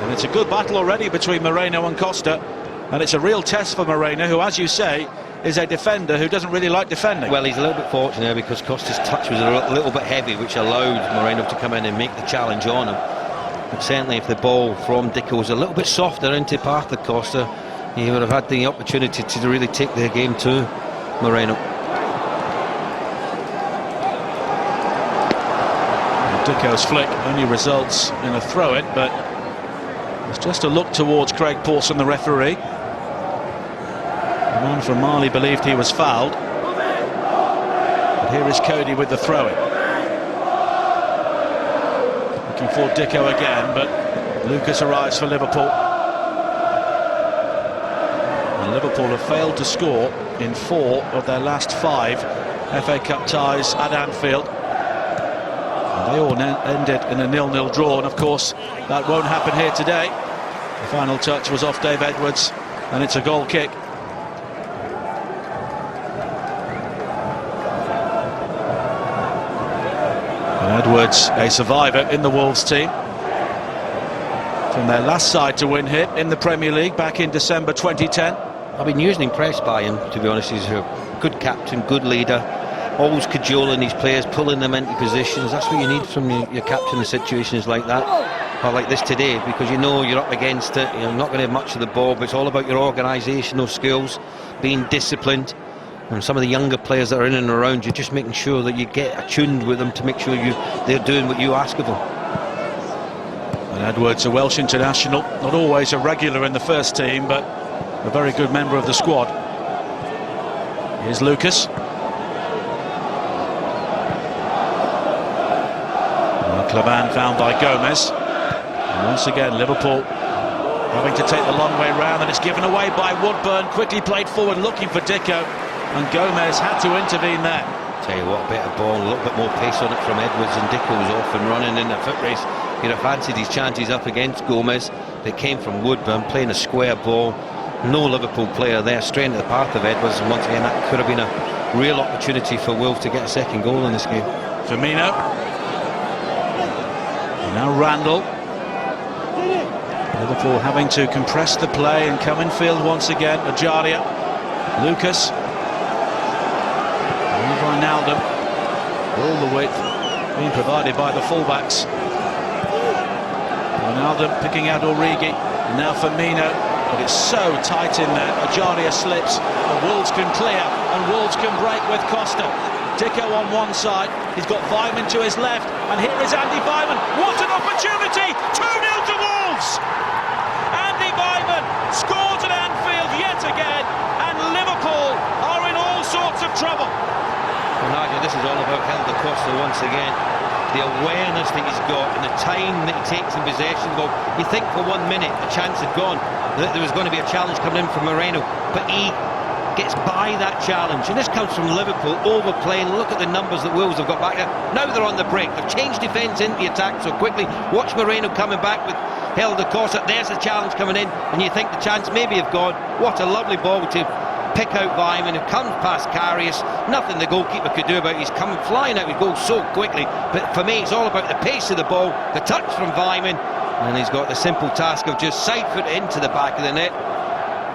And it's a good battle already between Moreno and Costa, and it's a real test for Moreno, who, as you say, is a defender who doesn't really like defending.
Well, he's a little bit fortunate because Costa's touch was a little bit heavy, which allowed Moreno to come in and make the challenge on him. But certainly if the ball from Dicko was a little bit softer into path of Costa, he would have had the opportunity to really take the game to Moreno.
Dicko's flick only results in a throw-in, but it's just a look towards Craig Pawson, the referee. The man from Mali believed he was fouled. But here is Cody with the throw-in. Looking for Dicko again, but Lucas arrives for Liverpool. And Liverpool have failed to score in 4 of their last 5 FA Cup ties at Anfield. And they all ended in a 0-0 draw, and of course that won't happen here today. The final touch was off Dave Edwards, and it's a goal kick. And Edwards, a survivor in the Wolves team, from their last side to win here in the Premier League back in December 2010.
I've been using impressed by him, to be honest. He's a good captain, good leader, always cajoling these players, pulling them into positions. That's what you need from your captain in situations like that, or like this today, because you know you're up against it, you're not going to have much of the ball, but it's all about your organisational skills, being disciplined. And some of the younger players that are in and around you, just making sure that you get attuned with them to make sure they're doing what you ask of them.
And Edwards, a Welsh international, not always a regular in the first team, but a very good member of the squad. Here's Lucas. Clavan found by Gomez. And once again, Liverpool having to take the long way round, and it's given away by Woodburn. Quickly played forward, looking for Dicko, and Gomez had to intervene there.
Tell you what, a better ball, a little bit more pace on it from Edwards, and Dicko was off and running in the foot race. He'd have fancied his chances up against Gomez. They came from Woodburn, playing a square ball. No Liverpool player there, straight into the path of Edwards, and once again that could have been a real opportunity for Wolves to get a second goal in this game.
Firmino. Now Randall. Liverpool having to compress the play and come in field once again. Ajaria. Lucas. And Wijnaldum. All the width being provided by the fullbacks. Wijnaldum picking out Origi. And now Firmino. But it's so tight in there. Ajaria slips. And Wolves can clear. And Wolves can break with Costa. Dicko on one side, he's got Weimann to his left, and here is Andy Weimann. What an opportunity! 2-0 to Wolves! Andy Weimann scores at Anfield yet again, and Liverpool are in all sorts of trouble.
Well, Nigel, this is all about Helder Costa once again. The awareness that he's got and the time that he takes in possession. Well, you think for 1 minute the chance had gone, that there was going to be a challenge coming in from Moreno, but he gets by that challenge. And this comes from Liverpool overplaying. Look at the numbers that Wolves have got back there. Now they're on the break. They've changed defence into the attack so quickly. Watch Moreno coming back with Helder Costa. There's a challenge coming in, and you think the chance maybe have gone. What a lovely ball to pick out Vyman, who comes past Karius. Nothing the goalkeeper could do about it. He's coming flying out his goal so quickly. But for me, it's all about the pace of the ball, the touch from Vyman, and he's got the simple task of just side foot into the back of the net.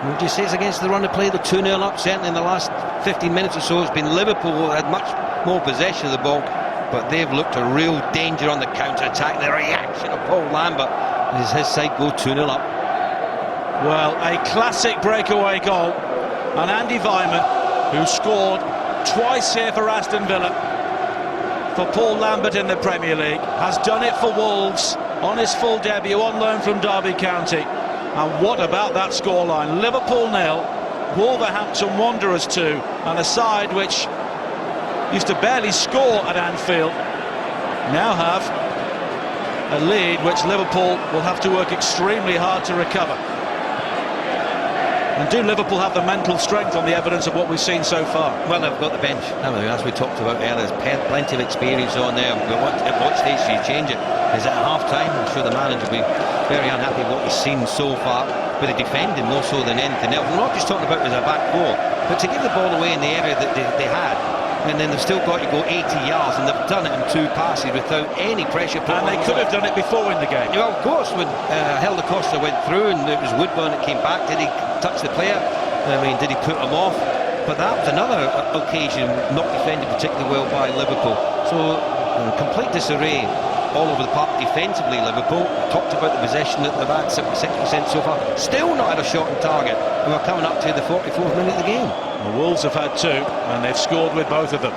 Would you say it's against the run of play? They're 2-0 up. Certainly in the last 15 minutes or so, it's been Liverpool who had much more possession of the ball, but they've looked a real danger on the counter-attack. The reaction of Paul Lambert as his side go 2-0 up.
Well, a classic breakaway goal, and Andy Vyman, who scored twice here for Aston Villa, for Paul Lambert in the Premier League, has done it for Wolves on his full debut on loan from Derby County. And what about that scoreline? Liverpool 0, Wolverhampton Wanderers 2, and a side which used to barely score at Anfield now have a lead which Liverpool will have to work extremely hard to recover. And do Liverpool have the mental strength on the evidence of what we've seen so far?
Well, they've got the bench, as we talked about earlier. There's plenty of experience on there. At what stage do you change it? Is it at half-time? I'm sure the manager will be very unhappy with what he's seen so far, with the defending more so than anything else. We're not just talking about as a back four, but to give the ball away in the area that they had, and then they've still got to go 80 yards, and they've done it in 2 passes without any pressure.
And they could have done it before in the game.
Well, of course, when Helder Costa went through and it was Woodburn that came back, did he touch the player? I mean, did he put him off? But that was another occasion not defended particularly well by Liverpool. So complete disarray all over the park defensively. Liverpool talked about the possession that they've had, 76% so far, still not had a shot on target, and we're coming up to the 44th minute of the game.
The Wolves have had 2, and they've scored with both of them.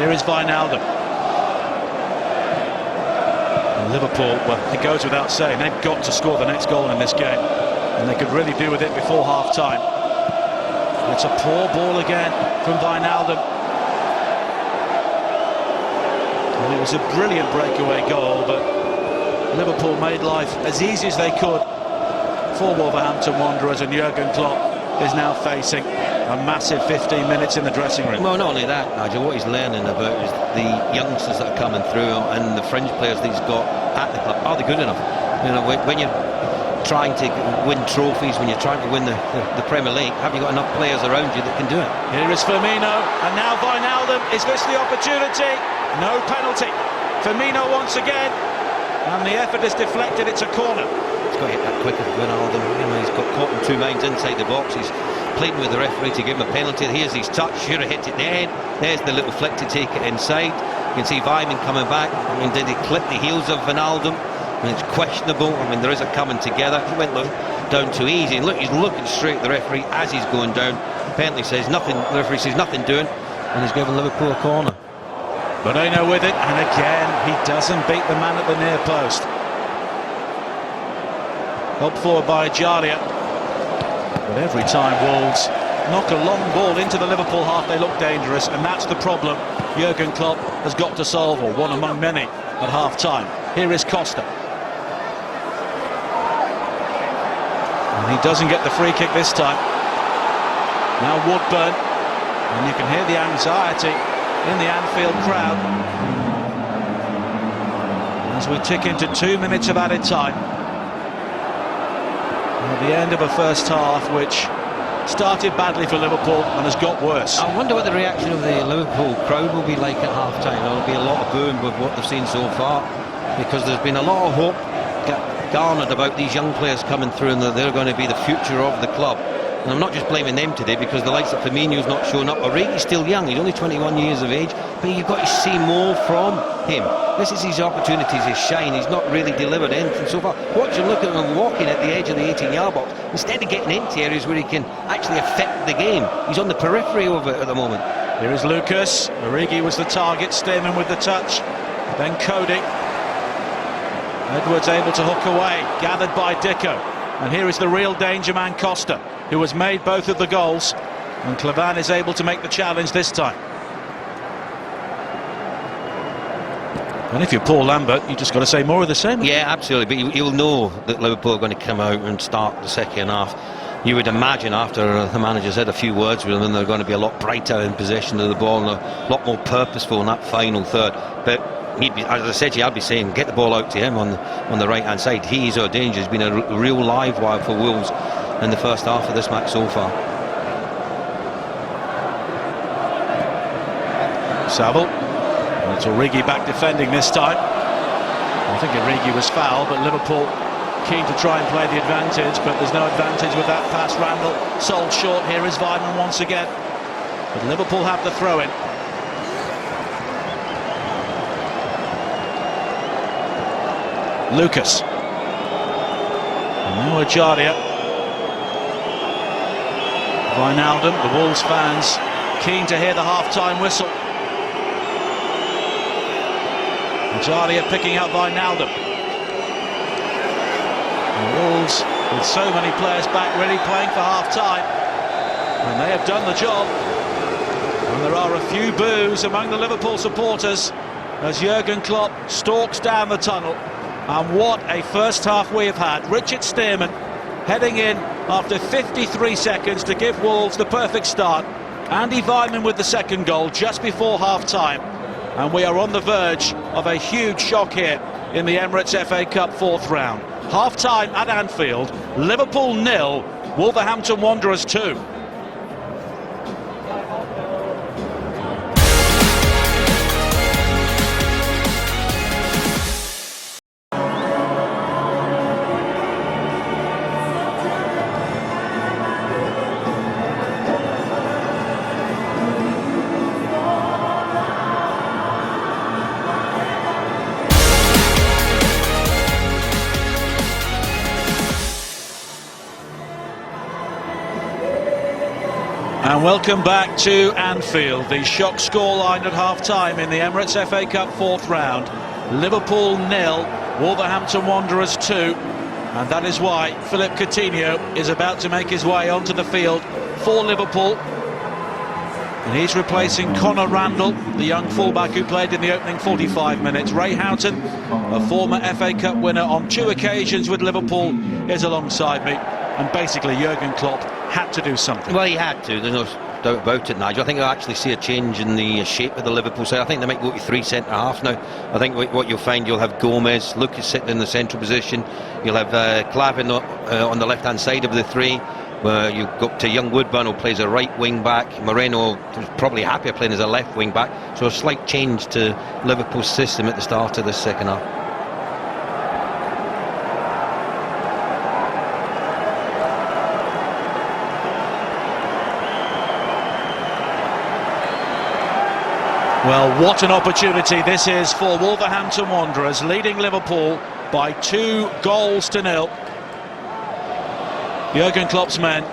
Here is Wijnaldum. And Liverpool, well, it goes without saying, they've got to score the next goal in this game, and they could really do with it before half-time. It's a poor ball again from Wijnaldum. And it was a brilliant breakaway goal, but Liverpool made life as easy as they could for Wolverhampton Wanderers, and Jurgen Klopp is now facing a massive 15 minutes in the dressing room.
Well, not only that, Nigel, what he's learning about is the youngsters that are coming through and the fringe players that he's got at the club. Are they good enough? You know, when you're trying to win trophies, when you're trying to win the Premier League, have you got enough players around you that can do it?
Here is Firmino, and now Wijnaldum. Is this the opportunity? No penalty. Firmino once again, and the effort is deflected. It's a corner.
He's got to hit that quicker than Wijnaldum. You know, he's got caught in 2 minds inside the box. He's pleading with the referee to give him a penalty. Here's his touch. Should have hit it there. There's the little flick to take it inside. You can see Vyman coming back. I mean, did he clip the heels of Wijnaldum? I mean, it's questionable. I mean, there is a coming together. He went down too easy. And look, he's looking straight at the referee as he's going down. Penalty says nothing. The referee says nothing doing, and he's giving Liverpool a corner.
Moreno with it, and again he doesn't beat the man at the near post. Helped forward by Jalia. But every time Wolves knock a long ball into the Liverpool half, they look dangerous, and that's the problem Jurgen Klopp has got to solve, or one among many, at half-time. Here is Costa. And he doesn't get the free kick this time. Now Woodburn, and you can hear the anxiety in the Anfield crowd as we tick into 2 minutes of added time. At the end of a first half which started badly for Liverpool and has got worse.
I wonder what the reaction of the Liverpool crowd will be like at half-time. There'll be a lot of booing with what they've seen so far, because there's been a lot of hope garnered about these young players coming through, and that they're going to be the future of the club. And I'm not just blaming them today, because the likes of Firmino's not showing up. Origi's still young, he's only 21 years of age, but you've got to see more from him. This is his opportunities, his shine. He's not really delivered anything so far. Watch him, look at him walking at the edge of the 18-yard box, instead of getting into areas where he can actually affect the game. He's on the periphery of it at the moment.
Here is Lucas. Origi was the target, Stearman with the touch, then Cody. Edwards able to hook away, gathered by Dicko. And here is the real danger man, Costa, who has made both of the goals, and Clavan is able to make the challenge this time. And if you're Paul Lambert, you just got to say more of the same.
Yeah, absolutely, but you'll know that Liverpool are going to come out and start the second half You would imagine after the manager's had a few words with them, they're going to be a lot brighter in possession of the ball and a lot more purposeful in that final third. But he'd be, as I said to you, I'd be saying get the ball out to him on the right hand side. He's our danger. He's been a real live wire for Wolves in the first half of this match so far.
Saville. It's Origi back defending this time. I think Origi was fouled, but Liverpool keen to try and play the advantage, but there's no advantage with that pass. Randall sold short. Here is Weimann once again, but Liverpool have the throw-in. Lucas. And now Ajaria. Wijnaldum, the Wolves fans keen to hear the half-time whistle. Ajaria picking up Wijnaldum. The Wolves, with so many players back, really playing for half-time, and they have done the job. And there are a few boos among the Liverpool supporters as Jurgen Klopp stalks down the tunnel. And what a first half we have had. Richard Stearman heading in after 53 seconds to give Wolves the perfect start. Andy Weimann with the second goal just before half-time. And we are on the verge of a huge shock here in the Emirates FA Cup fourth round. Half-time at Anfield, Liverpool 0, Wolverhampton Wanderers 2. And welcome back to Anfield. The shock scoreline at half-time in the Emirates FA Cup fourth round. Liverpool 0, Wolverhampton Wanderers 2. And that is why Philippe Coutinho is about to make his way onto the field for Liverpool. And he's replacing Conor Randall, the young fullback who played in the opening 45 minutes. Ray Houghton, a former FA Cup winner on 2 occasions with Liverpool, is alongside me. And basically Jurgen Klopp had to do something.
Well, he had to, there's no doubt about it, Nigel. I think they'll actually see a change in the shape of the Liverpool side. I think they might go to 3 centre-halves now. I think what you'll find, you'll have Gomez, Lucas sitting in the central position. You'll have Clavin on the left-hand side of the 3. Where you go to young Woodburn, who plays a right wing-back. Moreno was probably happier playing as a left wing-back. So a slight change to Liverpool's system at the start of the second half.
Well, what an opportunity this is for Wolverhampton Wanderers, leading Liverpool by 2 goals to 0. Jurgen Klopp's men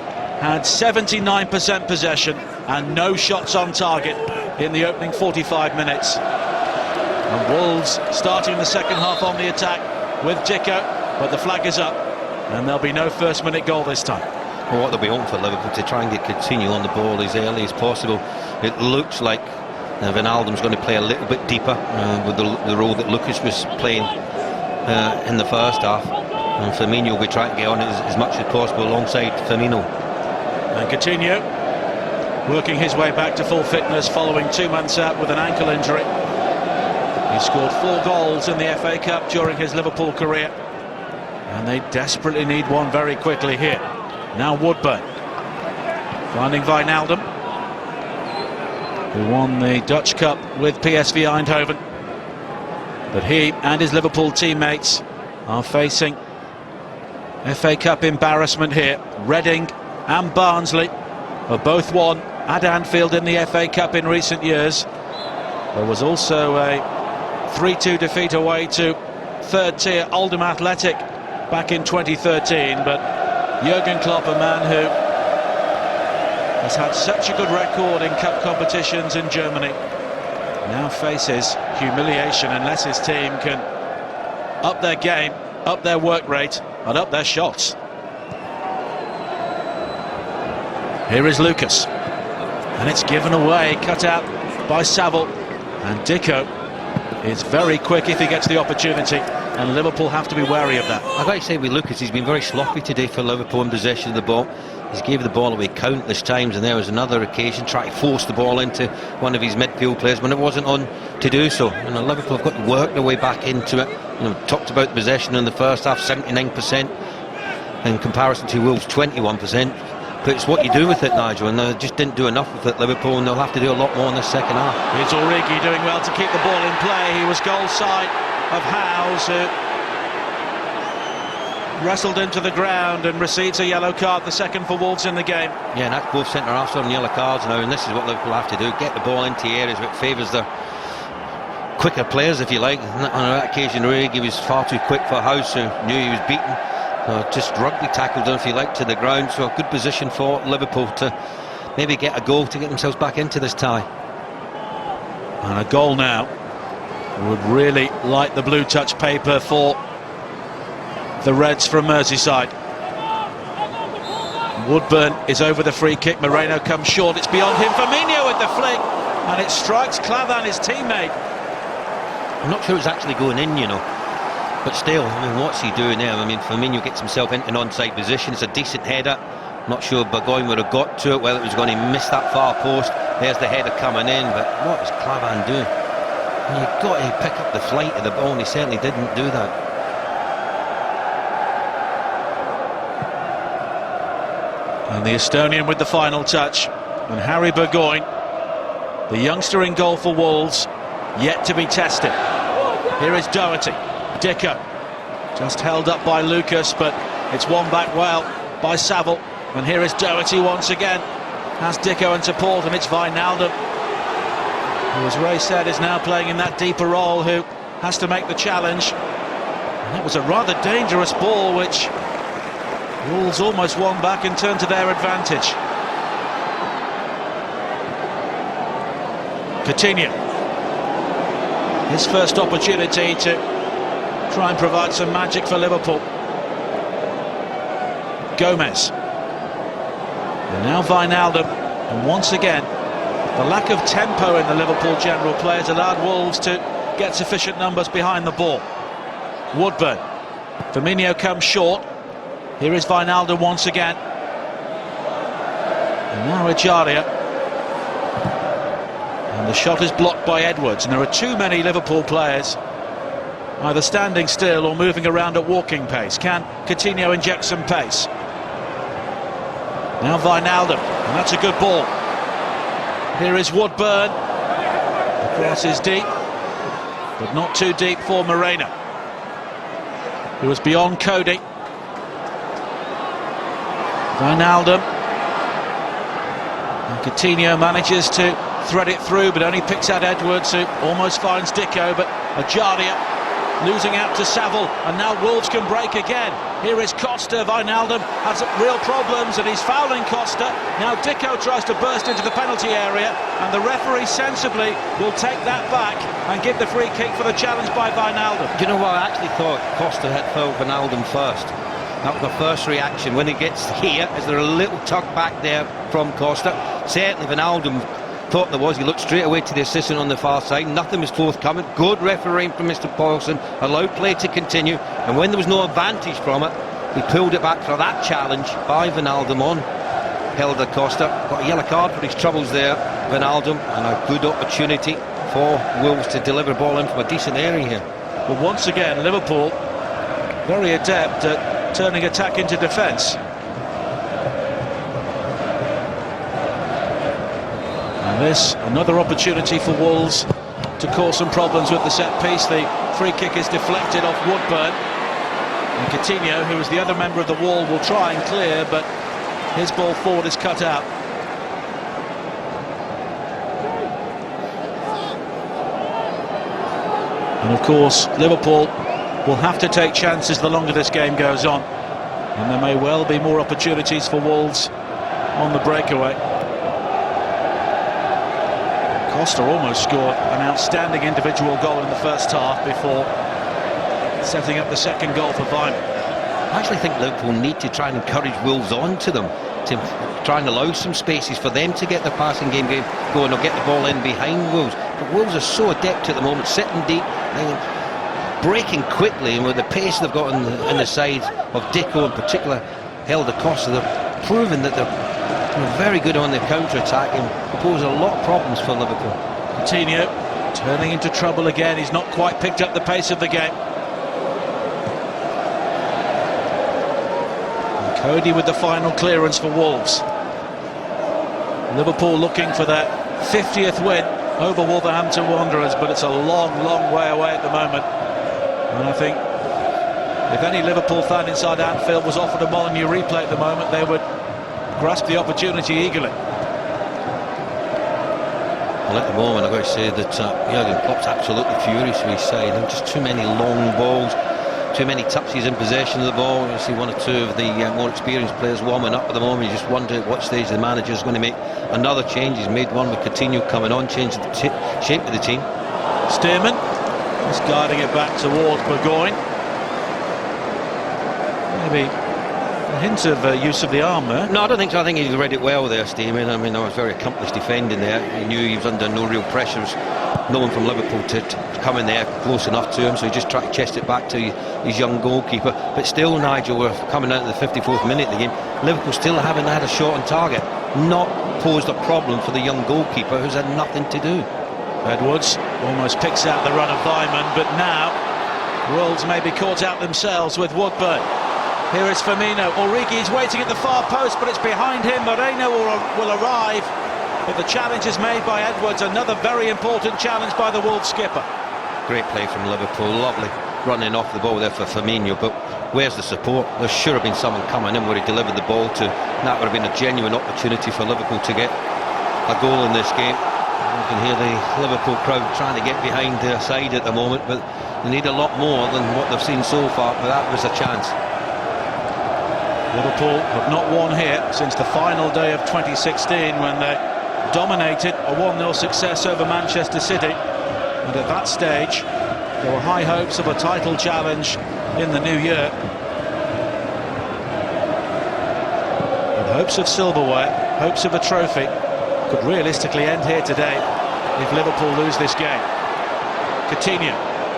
had 79% possession and no shots on target in the opening 45 minutes. And Wolves starting the second half on the attack with Dicko, but the flag is up and there'll be no first-minute goal this time.
Well, what they'll be hoping for Liverpool to try and get Coutinho on the ball as early as possible. It looks like Wijnaldum's going to play a little bit deeper with the role that Lucas was playing in the first half, and Firmino will be trying to get on as much as possible alongside Firmino.
And Coutinho working his way back to full fitness following 2 months out with an ankle injury. He scored 4 goals in the FA Cup during his Liverpool career, and they desperately need one very quickly here. Now Woodburn finding Wijnaldum, who won the Dutch Cup with PSV Eindhoven. But he and his Liverpool teammates are facing FA Cup embarrassment here. Reading and Barnsley have both won at Anfield in the FA Cup in recent years. There was also a 3-2 defeat away to third-tier Oldham Athletic back in 2013. But Jurgen Klopp, a man who has had such a good record in cup competitions in Germany, now faces humiliation unless his team can up their game, up their work rate and up their shots. Here is Lucas, and it's given away, cut out by Saville, and Dicko is very quick if he gets the opportunity, and Liverpool have to be wary of that.
I've got to say with Lucas, he's been very sloppy today for Liverpool in possession of the ball. He's gave the ball away countless times, and there was another occasion trying to force the ball into one of his midfield players when it wasn't on to do so. And Liverpool have got to work their way back into it. Talked about the possession in the first half, 79% in comparison to Wolves' 21%. But it's what you do with it, Nigel, and they just didn't do enough with it, Liverpool, and they'll have to do a lot more in the second half.
Here's Origi doing well to keep the ball in play. He was goal side of Howes, who wrestled into the ground and receives a yellow card, the second for Wolves in the game.
Yeah, and that's both centre-halves on yellow cards now, and this is what Liverpool have to do, get the ball into areas which favours their quicker players, if you like. On that occasion, Origi was far too quick for Howes, who knew he was beaten. Just rugby tackled him, if you like, to the ground. So a good position for Liverpool to maybe get a goal to get themselves back into this tie.
And a goal now would really light the blue touch paper for the Reds from Merseyside. Woodburn is over the free kick. Moreno comes short. It's beyond him. Firmino with the flick, and it strikes Clavan, his teammate.
I'm not sure it's actually going in, but still, I mean, what's he doing there? I mean, Firmino gets himself into an onside position. It's a decent header. Not sure Burgoyne would have got to it, whether it was going to miss that far post. There's the header coming in, but what is Clavan doing? I mean, you've got to pick up the flight of the ball, and he certainly didn't do that.
And the Estonian with the final touch, and Harry Burgoyne, the youngster in goal for Wolves, yet to be tested. Here is Doherty. Dicko just held up by Lucas, but it's won back well by Saville. And here is Doherty once again. Has Dicko in support, and it's Wijnaldum, who, as Ray said, is now playing in that deeper role, who has to make the challenge. And that was a rather dangerous ball, which Wolves almost won back and turned to their advantage. Coutinho, his first opportunity to try and provide some magic for Liverpool. Gomez, and now Wijnaldum, and once again the lack of tempo in the Liverpool general players allowed Wolves to get sufficient numbers behind the ball. Woodburn, Firmino comes short. Here is Wijnaldum once again, and now Ejaria, and the shot is blocked by Edwards. And there are too many Liverpool players either standing still or moving around at walking pace. Can Coutinho inject some pace? Now Wijnaldum, and that's a good ball. Here is Woodburn. The cross is deep, but not too deep for Moreno, who was beyond Cody. Wijnaldum, and Coutinho manages to thread it through, but only picks out Edwards, who almost finds Dicko. But Ejaria losing out to Saville, and now Wolves can break again. Here is Costa. Wijnaldum has real problems, and he's fouling Costa. Now Dicko tries to burst into the penalty area, and the referee sensibly will take that back and give the free kick for the challenge by Wijnaldum.
Do you know what? I actually thought Costa had fouled Wijnaldum first. That was the first reaction. When he gets here, is there a little tuck back there from Costa? Certainly Wijnaldum thought there was. He looked straight away to the assistant on the far side. Nothing was forthcoming. Good refereeing from Mr. Paulson. Allowed play to continue, and when there was no advantage from it, he pulled it back for that challenge by Wijnaldum on Helder Costa. Got a yellow card for his troubles there, Wijnaldum, and a good opportunity for Wolves to deliver the ball in from a decent area here.
But once again, Liverpool very adept at turning attack into defence. And this, another opportunity for Wolves to cause some problems with the set piece. The free kick is deflected off Woodburn, and Coutinho, who is the other member of the wall, will try and clear, but his ball forward is cut out. And of course, Liverpool will have to take chances the longer this game goes on, and there may well be more opportunities for Wolves on the breakaway. Costa almost scored an outstanding individual goal in the first half before setting up the second goal for Vine.
I actually think Liverpool need to try and encourage Wolves onto them, to try and allow some spaces for them to get their passing game going or get the ball in behind Wolves. But Wolves are so adept at the moment, sitting deep, breaking quickly, and with the pace they've got in the side of Dicko in particular, Helder Costa, they're proven that they're very good on the counter-attack and pose a lot of problems for Liverpool.
Coutinho turning into trouble again. He's not quite picked up the pace of the game. And Cody with the final clearance for Wolves. Liverpool looking for their 50th win over Wolverhampton Wanderers, but it's a long way away at the moment. And I think if any Liverpool fan inside Anfield was offered a Molineux replay at the moment, they would grasp the opportunity eagerly.
Well, at the moment, I've got to say that Jurgen Klopp's absolutely furious with his side. There are just too many long balls, too many touches in possession of the ball. You see one or two of the more experienced players warming up at the moment. You just wonder at what stage the manager's going to make another change. He's made one with Coutinho coming on, changed the shape of the team.
Stearman is guiding it back towards Burgoyne. Maybe a hint of use of the arm there.
No, I don't think so. I think he read it well there, Stearman. I mean, I was very accomplished defending there. He knew he was under no real pressures. No one from Liverpool to come in there close enough to him, so he just tried to chest it back to his young goalkeeper. But still, Nigel, we're coming out of the 54th minute of the game. Liverpool still haven't had a shot on target. Not posed a problem for the young goalkeeper, who's had nothing to do.
Edwards almost picks out the run of Vyman, but now Wolves may be caught out themselves with Woodburn. Here is Firmino. Origi is waiting at the far post, but it's behind him. Moreno will arrive, but the challenge is made by Edwards. Another very important challenge by the Wolves skipper.
Great play from Liverpool. Lovely running off the ball there for Firmino, but where's the support? There should have been someone coming in where he delivered the ball to. That would have been a genuine opportunity for Liverpool to get a goal in this game. You can hear the Liverpool crowd trying to get behind their side at the moment, but they need a lot more than what they've seen so far, but that was a chance.
Liverpool have not won here since the final day of 2016, when they dominated a 1-0 success over Manchester City. And at that stage, there were high hopes of a title challenge in the new year. And hopes of silverware, hopes of a trophy, could realistically end here today if Liverpool lose this game. Coutinho,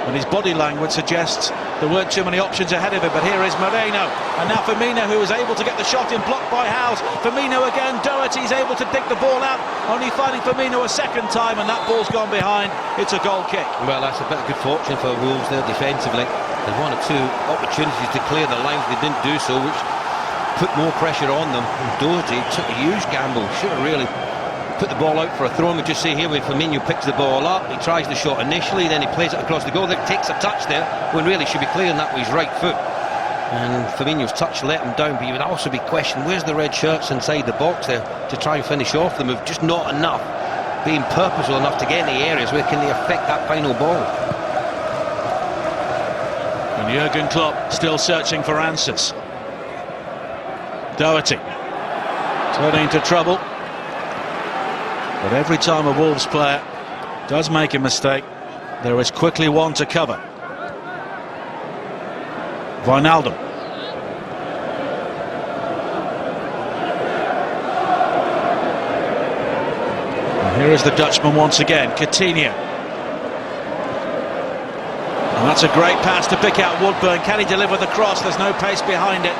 and his body language suggests there weren't too many options ahead of him, but here is Moreno, and now Firmino, who was able to get the shot in, blocked by Howes. Firmino again, Doherty's able to dig the ball out, only finding Firmino a second time, and that ball's gone behind. It's a goal kick.
Well, that's a bit of good fortune for Wolves there defensively. There's one or two opportunities to clear the lines, they didn't do so, which put more pressure on them. And Doherty took a huge gamble, should have really put the ball out for a throw. We just see here when Firmino picks the ball up, he tries the shot initially, then he plays it across the goal. That takes a touch there when really should be clearing that with his right foot. And Firmino's touch let him down, but you would also be questioning where's the red shirts inside the box there to try and finish off them. With just not enough, being purposeful enough to get in the areas where can they affect that final ball.
And Jurgen Klopp still searching for answers. Doherty turning into trouble. But every time a Wolves player does make a mistake, there is quickly one to cover. Wijnaldum. And here is the Dutchman once again, Coutinho. And that's a great pass to pick out Woodburn. Can he deliver the cross? There's no pace behind it.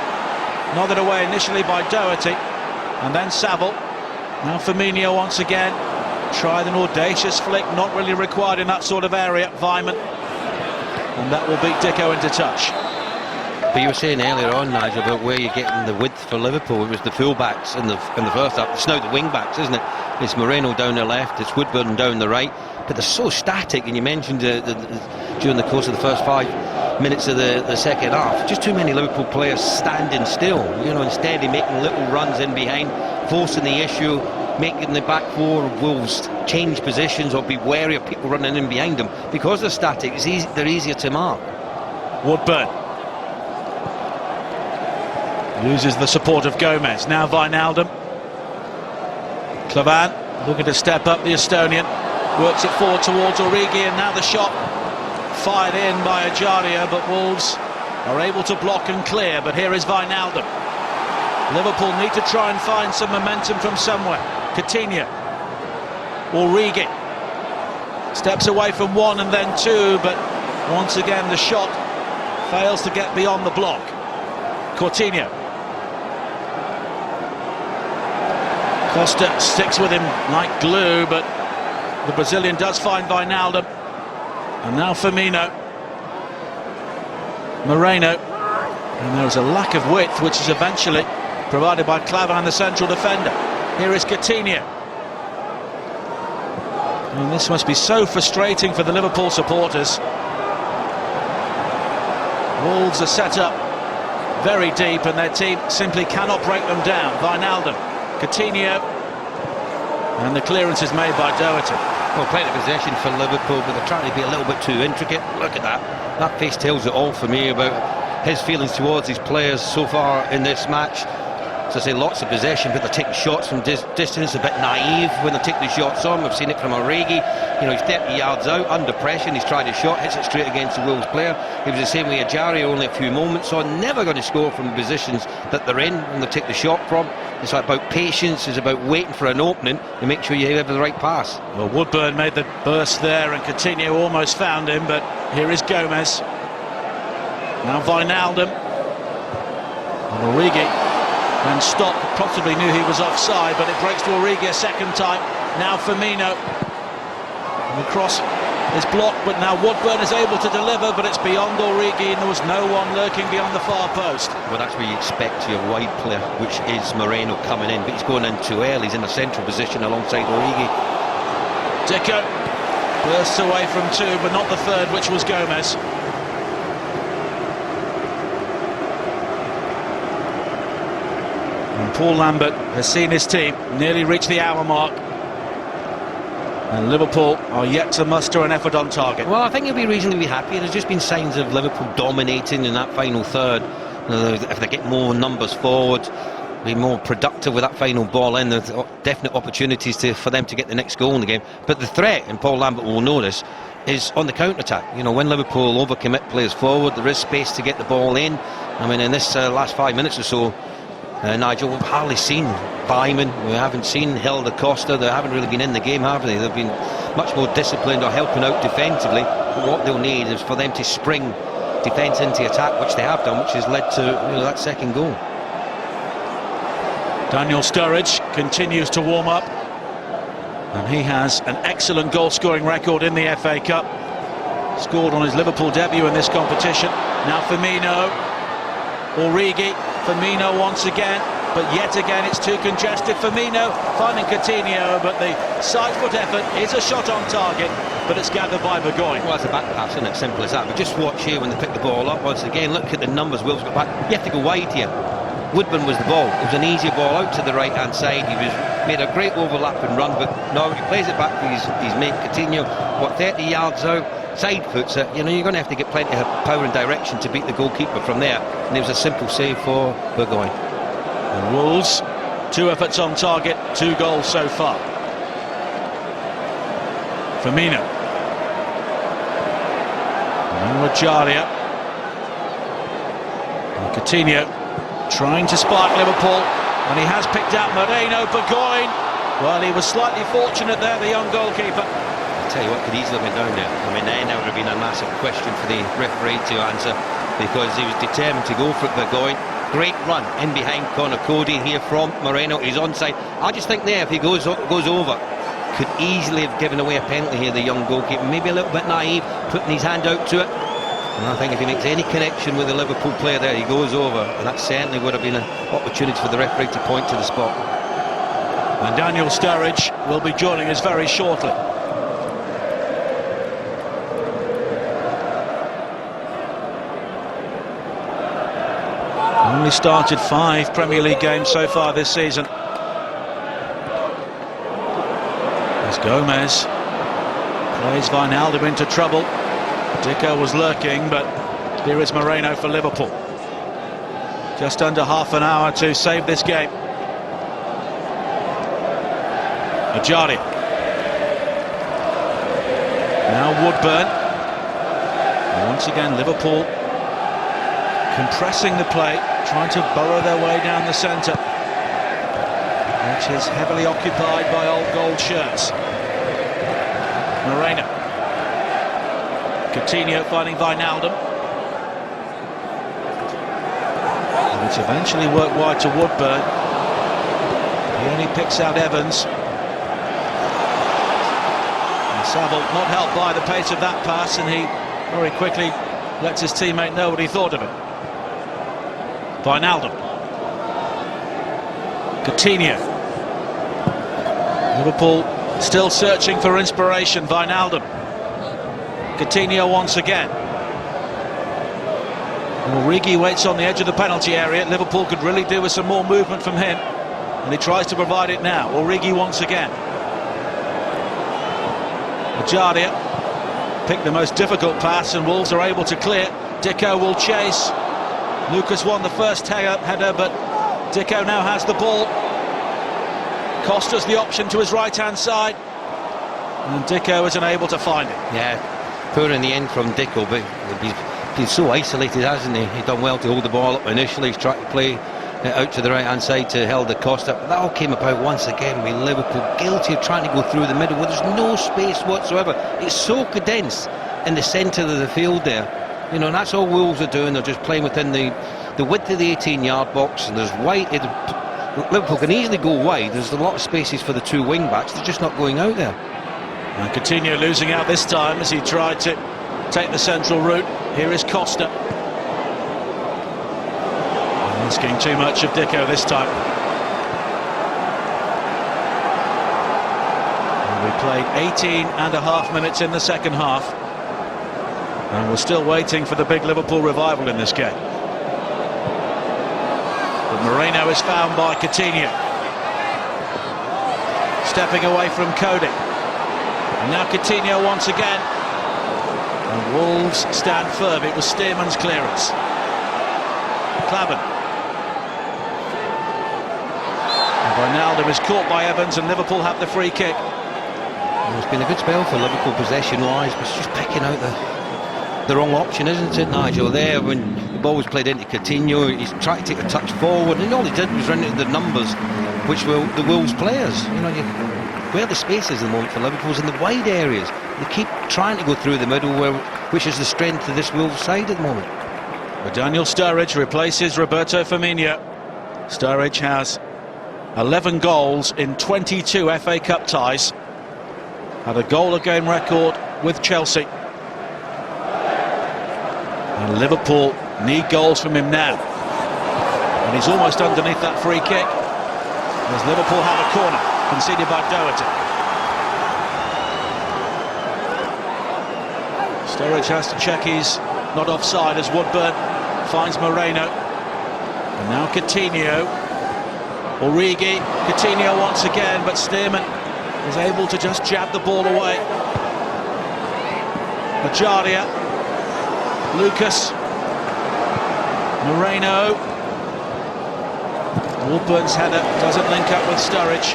Nodded away initially by Doherty, and then Saville. Now Firmino once again, tried an audacious flick, not really required in that sort of area. Vyman, and that will beat Dicko into touch.
But you were saying earlier on, Nigel, about where you're getting the width for Liverpool. It was the full-backs in the first half. It's now the wing-backs, isn't it? It's Moreno down the left, it's Woodburn down the right. But they're so static, and you mentioned during the course of the first 5 minutes of the second half, just too many Liverpool players standing still. You know, instead of making little runs in behind, forcing the issue, making the back four of Wolves change positions or be wary of people running in behind them. Because they're static, they're easier to mark.
Woodburn loses the support of Gomez. Now Wijnaldum. Klavan looking to step up, the Estonian works it forward towards Origi, and now the shot fired in by Ajaria, but Wolves are able to block and clear. But here is Wijnaldum. Liverpool need to try and find some momentum from somewhere. Coutinho. Origi steps away from one and then two, but once again the shot fails to get beyond the block. Coutinho. Costa sticks with him like glue, but the Brazilian does find Wijnaldum. And now Firmino. Moreno. And there's a lack of width, which is eventually provided by Clavan, the central defender. Here is Coutinho. And this must be so frustrating for the Liverpool supporters. Wolves are set up very deep and their team simply cannot break them down. Wijnaldum, Coutinho, and the clearance is made by Doherty.
Well, plenty of possession for Liverpool, but they're trying to be a little bit too intricate. Look at that. That face tells it all for me about his feelings towards his players so far in this match. As I say, lots of possession, but they're taking shots from distance, a bit naive when they're taking the shots on. We've seen it from Origi. You know, he's 30 yards out, under pressure, and he's tried a shot, hits it straight against the Wolves player. He was the same way Ajari, only a few moments on. Never going to score from the positions that they're in when they take the shot from. It's about patience, it's about waiting for an opening to make sure you have the right pass.
Well, Woodburn made the burst there, and Coutinho almost found him, but here is Gomez. Now Wijnaldum. And Origi. And Stock possibly knew he was offside, but it breaks to Origi a second time. Now Firmino. And the cross is blocked, but now Woodburn is able to deliver, but it's beyond Origi, and there was no one lurking beyond the far post.
Well, that's where you expect your wide player, which is Moreno, coming in, but he's going in too early. He's in a central position alongside Origi.
Deco bursts away from two, but not the third, which was Gomez. And Paul Lambert has seen his team nearly reach the hour mark, and Liverpool are yet to muster an effort on target.
Well, I think he'll be reasonably happy. There's just been signs of Liverpool dominating in that final third. You know, if they get more numbers forward, be more productive with that final ball in, there's definite opportunities for them to get the next goal in the game. But the threat, and Paul Lambert will know this, is on the counter-attack. You know, when Liverpool overcommit players forward, there is space to get the ball in. I mean, in this last 5 minutes or so, Nigel, we've hardly seen Byman, we haven't seen Hilda Costa. They haven't really been in the game, have they? They've been much more disciplined or helping out defensively. But what they'll need is for them to spring defence into attack, which they have done, which has led to that second goal.
Daniel Sturridge continues to warm up, and he has an excellent goal-scoring record in the FA Cup. Scored on his Liverpool debut in this competition. Now Firmino, Origi, Firmino once again, but yet again it's too congested. Firmino finding Coutinho, but the side-foot effort is a shot on target, but it's gathered by Burgoyne.
Well, it's a back pass, isn't it? Simple as that. But just watch here when they pick the ball up. Once again, look at the numbers Wolves got back. You have to go wide here. Woodburn was the ball. It was an easy ball out to the right-hand side. He made a great overlap and run, but no, he plays it back for his mate Coutinho. 30 yards out, side foots it. You know, you're going to have to get plenty of power and direction to beat the goalkeeper from there. And it was a simple save for Burgoyne.
The Wolves, 2 efforts on target, 2 goals so far. Firmino. And Rajalia. And Coutinho trying to spark Liverpool, and he has picked out Moreno. Burgoyne, well, he was slightly fortunate there, the young goalkeeper.
I tell you what, could easily have been down there. I mean, there would have been a massive question for the referee to answer, because he was determined to go for it. Burgoyne, great run in behind Connor Cody here from Moreno. He's onside. I just think there, if he goes over, could easily have given away a penalty here, the young goalkeeper. Maybe a little bit naive, putting his hand out to it. And I think if he makes any connection with the Liverpool player there, he goes over, and that certainly would have been an opportunity for the referee to point to the spot.
And Daniel Sturridge will be joining us very shortly. Only started 5 Premier League games so far this season. There's Gomez. Plays Wijnaldum into trouble. Deco was lurking, but here is Moreno for Liverpool. Just under half an hour to save this game. Ajari. Now Woodburn. And once again, Liverpool compressing the play, trying to burrow their way down the centre, which is heavily occupied by old gold shirts. Moreno. Coutinho finding Wijnaldum. And it's eventually worked wide to Woodburn. He only picks out Evans. And Saville not helped by the pace of that pass, and he very quickly lets his teammate know what he thought of it. Wijnaldum. Coutinho. Liverpool still searching for inspiration. Wijnaldum. Coutinho once again. Origi waits on the edge of the penalty area. Liverpool could really do with some more movement from him, and he tries to provide it now. Origi once again. Ajaria picked the most difficult pass, and Wolves are able to clear. Dicko will chase. Lucas won the first header, but Dicko now has the ball. Costa's the option to his right-hand side, and Dicko is unable to find it.
Yeah, poor in the end from Dicko, but he's so isolated, hasn't he? He's done well to hold the ball up initially. He's tried to play out to the right-hand side to Helder Costa. But that all came about once again with Liverpool guilty of trying to go through the middle where there's no space whatsoever. It's so condensed in the centre of the field there. You know, and that's all Wolves are doing. They're just playing within the width of the 18-yard box, and there's wide. Liverpool can easily go wide. There's a lot of spaces for the two wing-backs. They're just not going out there.
And Coutinho losing out this time as he tried to take the central route. Here is Costa. Asking too much of Dicko this time. And we played 18.5 minutes in the second half, and we're still waiting for the big Liverpool revival in this game. But Moreno is found by Coutinho. Stepping away from Cody. And now Coutinho once again. And Wolves stand firm. It was Stearman's clearance. Klavan. Wijnaldum is caught by Evans, and Liverpool have the free kick.
Well, it's been a good spell for Liverpool possession-wise, but it's just picking out the wrong option, isn't it, Nigel? There, when the ball was played into Coutinho, he's tried to take a touch forward, and all he did was run into the numbers, which were the Wolves players. You know, where the spaces at the moment for Liverpool is in the wide areas. They keep trying to go through the middle, which is the strength of this Wolves side at the moment.
But Daniel Sturridge replaces Roberto Firmino. Sturridge has 11 goals in 22 FA Cup ties. Had a goal-a-game record with Chelsea. And Liverpool need goals from him now. And he's almost underneath that free kick, as Liverpool have a corner conceded by Doherty. Sturridge has to check he's not offside as Woodburn finds Moreno. And now Coutinho. Origi, Coutinho once again, but Stearman is able to just jab the ball away. Ajaria, Lucas, Moreno. Woodburn's header doesn't link up with Sturridge.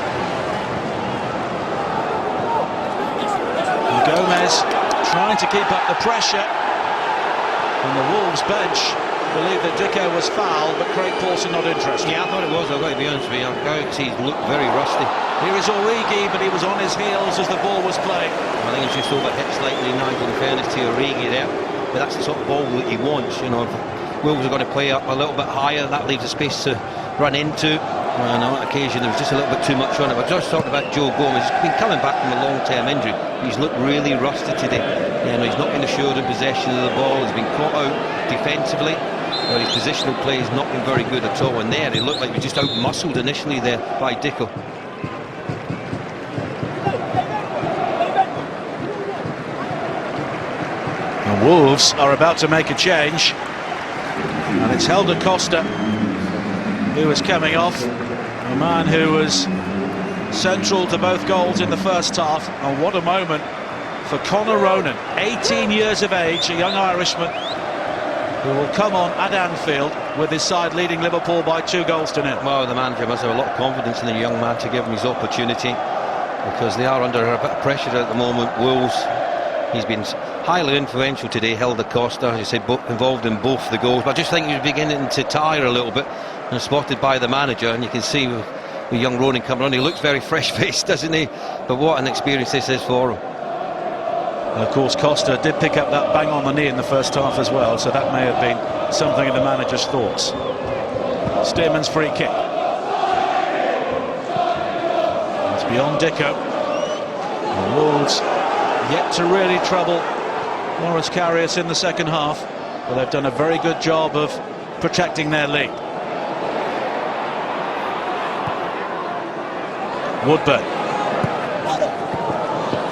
And Gomez trying to keep up the pressure. And the Wolves bench believe that Dicko was fouled, but Craig Pawson not interested.
Yeah, I thought it was. I've got to be honest with you. He's looked very rusty.
Here is Origi, but he was on his heels as the ball was played.
I think he's just overhit slightly, Nigel, in fairness to Origi there. But that's the sort of ball that he wants. You know, if Wolves are going to play up a little bit higher, that leaves a space to run into. And on that occasion, there was just a little bit too much on it. But just talking about Joe Gomez, he's been coming back from a long-term injury. He's looked really rusty today. You know, he's not been assured in possession of the ball. He's been caught out defensively. Well, his positional play has not been very good at all, and there he looked like he was just out-muscled initially there by Dicko.
And Wolves are about to make a change, and it's Helder Costa who is coming off, a man who was central to both goals in the first half. And what a moment for Conor Ronan, 18 years of age, a young Irishman, who will come on at Anfield with his side leading Liverpool by 2-0.
Well, the manager must have a lot of confidence in the young man to give him his opportunity, because they are under a bit of pressure at the moment. Wolves, he's been highly influential today, Helder Costa, as you said, involved in both the goals, but I just think he was beginning to tire a little bit, and spotted by the manager, and you can see with young Ronan coming on, he looks very fresh-faced, doesn't he? But what an experience this is for him.
And of course, Costa did pick up that bang on the knee in the first half as well, so that may have been something in the manager's thoughts. Stearman's free kick. beyond Dicko. The Wolves yet to really trouble Morris Karius in the second half, but they've done a very good job of protecting their lead. Woodburn.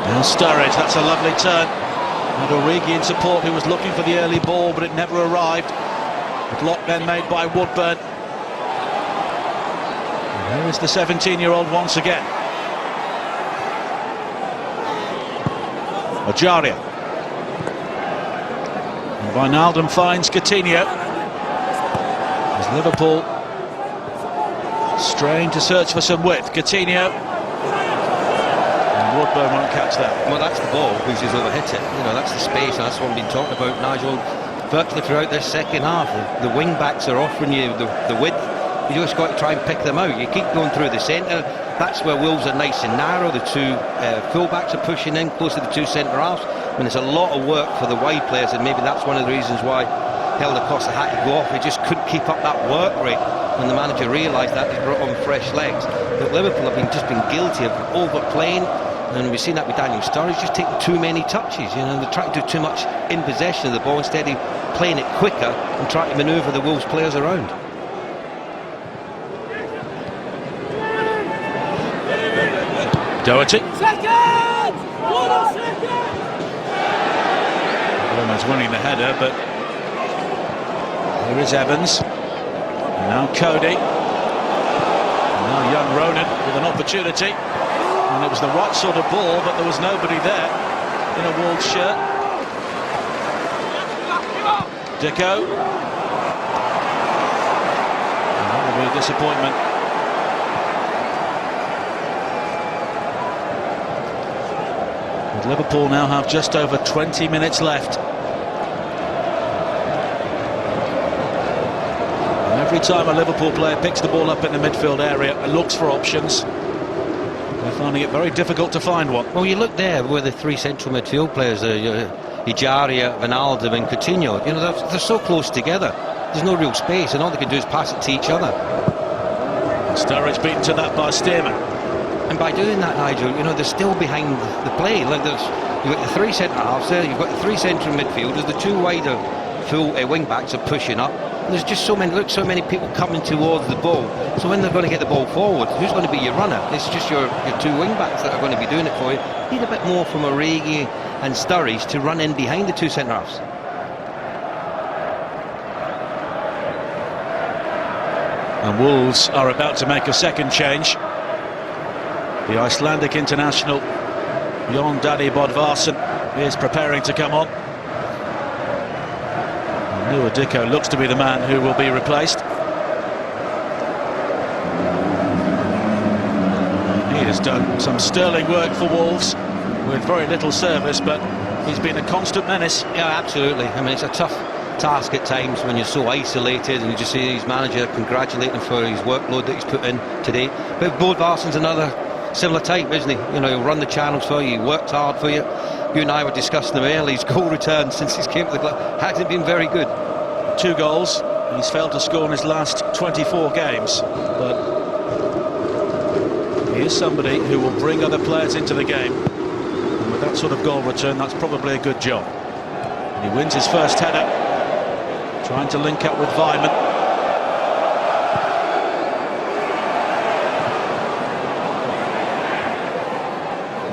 Now Sturridge, that's a lovely turn. And Origi in support, who was looking for the early ball, but it never arrived. The block then made by Woodburn. And here is the 17-year-old once again. Ojaria. And Wijnaldum finds Coutinho. As Liverpool strain to search for some width. Coutinho. And Woodburn won't catch that.
Well, that's the ball, which is overhit it. You know, that's the space, and that's what we've been talking about, Nigel, virtually throughout this second half. The wing backs are offering you the width. You just got to try and pick them out. You keep going through the centre. That's where Wolves are nice and narrow. The two full-backs are pushing in close to the two centre-halves. I mean, there's a lot of work for the wide players, and maybe that's one of the reasons why Helder Costa had to go off. He just couldn't keep up that work rate. When the manager realised that, he brought on fresh legs. But Liverpool have just been guilty of overplaying, and we've seen that with Daniel Sturridge, just taking too many touches. You know, they're trying to do too much in possession of the ball instead of playing it quicker and trying to manoeuvre the Wolves players around.
Doherty. Almost winning the header, but here is Evans. And now Cody. And now young Ronan with an opportunity. And it was the right sort of ball, but there was nobody there in a Wolves shirt. Dicko. And that will be a disappointment. And Liverpool now have just over 20 minutes left. And every time a Liverpool player picks the ball up in the midfield area and looks for options, they're finding it very difficult to find one.
Well, you look there where the three central midfield players are, Ejaria, Wijnaldum and Coutinho. You know, they're so close together. There's no real space, and all they can do is pass it to each other.
Sturridge beaten to that by Stearman.
And by doing that, Nigel, you know, they're still behind the play. Like you've got the three centre-halves there, you've got the three central midfielders, the two wider full wing-backs are pushing up. And there's just so many people coming towards the ball. So when they're going to get the ball forward, who's going to be your runner? It's just your two wing-backs that are going to be doing it for you. You need a bit more from Origi and Sturridge to run in behind the two centre-halves.
And Wolves are about to make a second change. The Icelandic international Jon Daði Bodvarsson is preparing to come on. Lua Dicko looks to be the man who will be replaced. He has done some sterling work for Wolves with very little service, but he's been a constant menace.
Yeah, absolutely. I mean, it's a tough task at times when you're so isolated, and you just see his manager congratulate him for his workload that he's put in today. But Bodvarsson's another similar type, isn't he? You know, he'll run the channels for you, he worked hard for you. You and I were discussing him earlier. His goal return since he's came to the club hasn't been very good.
2 goals. He's failed to score in his last 24 games, but he is somebody who will bring other players into the game, and with that sort of goal return, that's probably a good job. And he wins his first header, trying to link up with Weimann.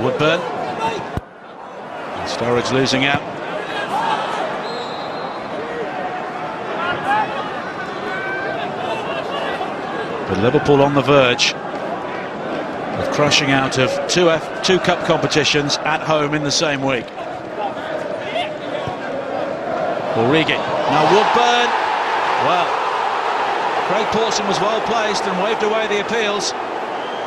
Woodburn. And Sturridge losing out. But Liverpool on the verge of crashing out of two cup competitions at home in the same week. Origi. Now Woodburn. Well, Craig Pawson was well placed and waved away the appeals.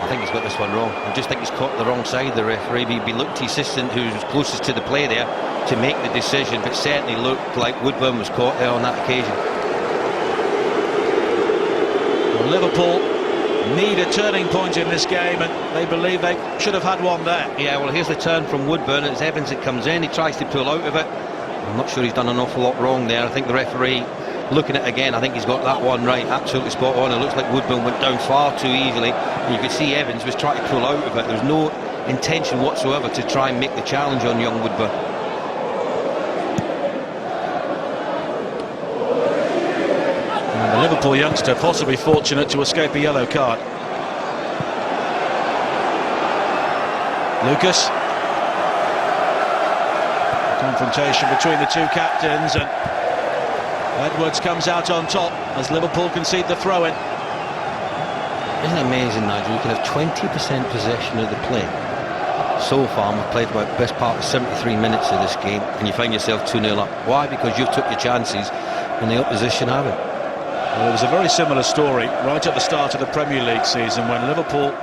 I think he's got this one wrong. I just think he's caught the wrong side. The referee, he looked to the assistant who was closest to the play there to make the decision, but certainly looked like Woodburn was caught there on that occasion.
Well, Liverpool need a turning point in this game, and they believe they should have had one there.
Yeah, well, here's the turn from Woodburn. It's Evans that comes in. He tries to pull out of it. I'm not sure he's done an awful lot wrong there. I think the referee looking at it again, I think he's got that one right, absolutely spot on. It looks like Woodburn went down far too easily, and you could see Evans was trying to pull out of it. There was no intention whatsoever to try and make the challenge on young Woodburn.
And the Liverpool youngster possibly fortunate to escape a yellow card. Lucas. Confrontation between the two captains, and Edwards comes out on top as Liverpool concede the throw-in.
Isn't it amazing, Nigel? You can have 20% possession of the play. So far, we've played about the best part of 73 minutes of this game, and you find yourself 2-0 up. Why? Because you've took your chances and the opposition haven't.
Well, it was a very similar story right at the start of the Premier League season when Liverpool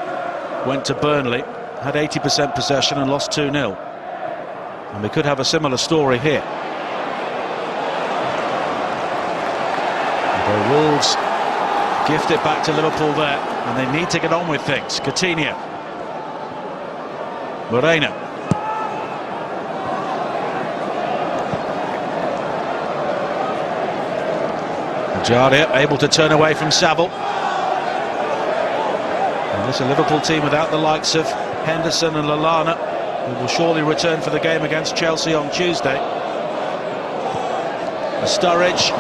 went to Burnley, had 80% possession and lost 2-0. And we could have a similar story here. The Wolves gift it back to Liverpool there, and they need to get on with things. Coutinho. Moreno. Jardia able to turn away from Saville. And this is a Liverpool team without the likes of Henderson and Lallana, who will surely return for the game against Chelsea on Tuesday. Sturridge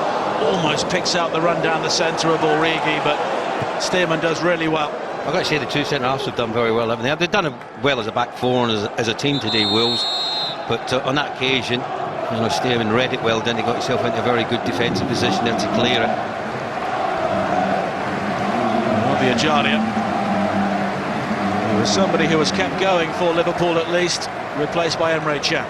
almost picks out the run down the centre of Origi, but Stearman does really well.
I've got to say the two centre-halves have done very well, haven't they? They've done well as a back four and as a team today, Wolves. But on that occasion, you know, Stearman read it well, then he got himself into a very good defensive position there to clear it.
Rabia Jardia. He was somebody who was kept going for Liverpool at least, replaced by Emre Can.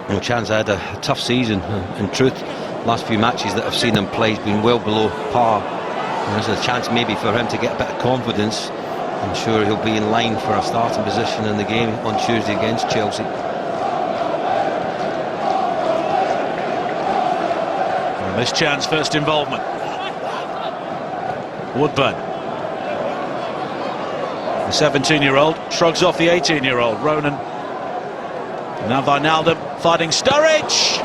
Well, Chan's had a tough season. In truth, last few matches that I've seen him play, he's been well below par. And there's a chance maybe for him to get a bit of confidence. I'm sure he'll be in line for a starting position in the game on Tuesday against Chelsea.
And this Chan's first involvement. Woodburn. The 17-year-old shrugs off the 18-year-old. Ronan. Now Wijnaldum fighting Sturridge.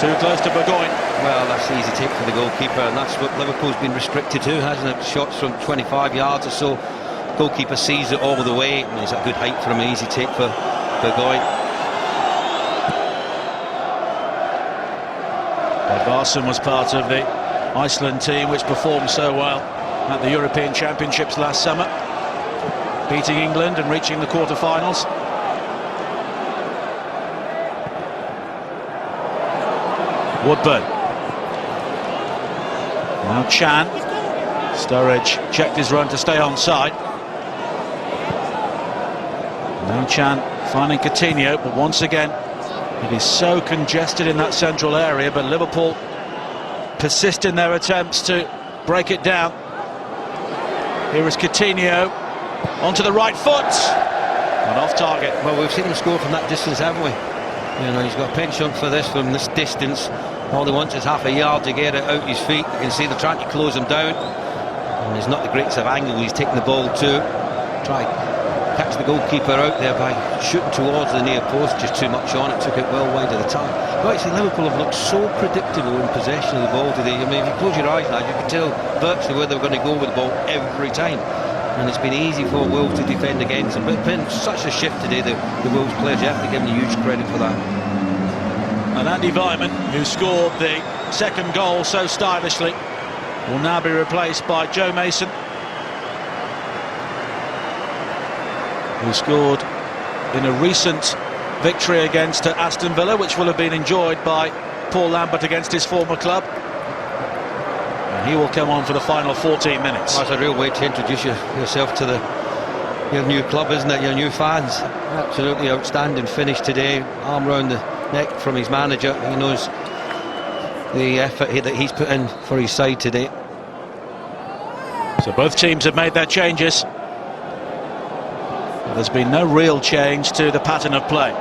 Too close to Burgoyne.
Well, that's easy take for the goalkeeper, and that's what Liverpool's been restricted to, hasn't it? Shots from 25 yards or so. Goalkeeper sees it all the way, and it's a good height for him, an easy take for Burgoyne.
Edvarsson was part of the Iceland team which performed so well at the European Championships last summer, beating England and reaching the quarter-finals. Woodburn. Now Can. Sturridge checked his run to stay onside. Now Can finding Coutinho, but once again it is so congested in that central area, but Liverpool persist in their attempts to break it down. Here is Coutinho onto the right foot and off target.
Well, we've seen him score from that distance, haven't we? You know, he's got a penchant for this from this distance. All he wants is half a yard to get it out his feet. You can see they're trying to close him down, and he's not the greatest of angle he's taking the ball to. Try catch the goalkeeper out there by shooting towards the near post, just too much on it, took it well wide of the target. But actually Liverpool have looked so predictable in possession of the ball today. I mean, if you close your eyes now, you can tell virtually where they're going to go with the ball every time. And it's been easy for Wolves to defend against them. But it's been such a shift today, the Wolves players, you have to give them huge credit for that.
And Andy Weimann, who scored the second goal so stylishly, will now be replaced by Joe Mason, who scored in a recent victory against Aston Villa, which will have been enjoyed by Paul Lambert against his former club. And he will come on for the final 14 minutes.
That's a real way to introduce yourself to your new club, isn't it? Your new fans. Absolutely outstanding finish today. Arm round the neck from his manager. He knows the effort that he's put in for his side today.
So both teams have made their changes. There's been no real change to the pattern of play.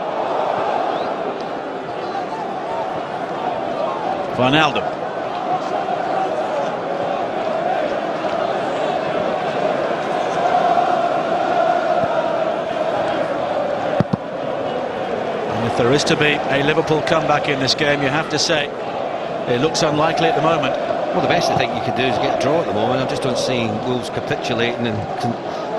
Wijnaldum. And if there is to be a Liverpool comeback in this game, you have to say It looks unlikely at the moment.
Well, the best I think you could do is get a draw at the moment. I just don't see Wolves capitulating and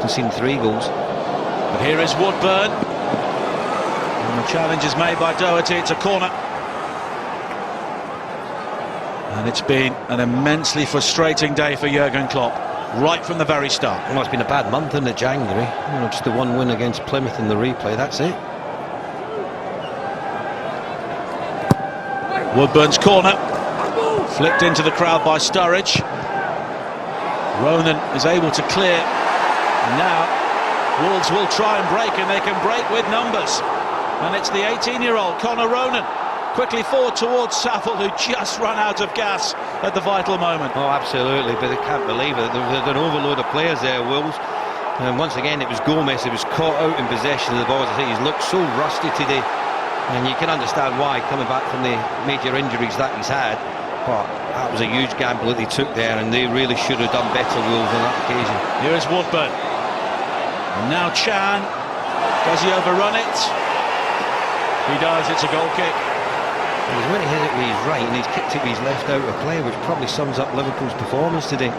conceding 3 goals.
But here is Woodburn. And the challenge is made by Doherty. It's a corner. And it's been an immensely frustrating day for Jurgen Klopp, right from the very start.
Well, it's been a bad month in January. Just the 1 win against Plymouth in the replay, that's it.
Woodburn's corner. Flicked into the crowd by Sturridge. Ronan is able to clear. And now Wolves will try and break, and they can break with numbers. And it's the 18-year-old Conor Ronan quickly forward towards Saville, who just ran out of gas at the vital moment.
Oh, absolutely, but they can't believe it. There's an overload of players there, Wolves. And once again, it was Gomez who was caught out in possession of the ball. I think he's looked so rusty today. And you can understand why, coming back from the major injuries that he's had. But that was a huge gamble that they took there, and they really should have done better, Wolves, on that occasion.
Here is Woodburn. And now Chan. Does he overrun it? He does. It's a goal kick.
He's when he hit it with his right, and he's kicked it with his left out of play, which probably sums up Liverpool's performance today.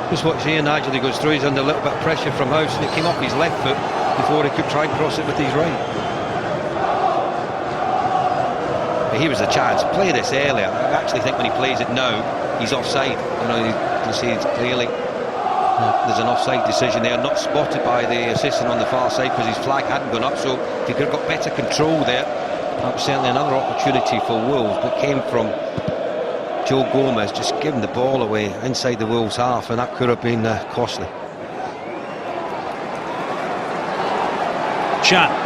Just watch here, Nigel, he goes through, he's under a little bit of pressure from House, and it came off his left foot before he could try and cross it with his right. Here was a chance. Play this earlier. I actually think when he plays it now, he's offside. You can see it's clearly there's an offside decision there, not spotted by the assistant on the far side because his flag hadn't gone up. So if he could have got better control there, that was certainly another opportunity for Wolves. But came from Joe Gomez, just giving the ball away inside the Wolves half, and that could have been costly.
Chan.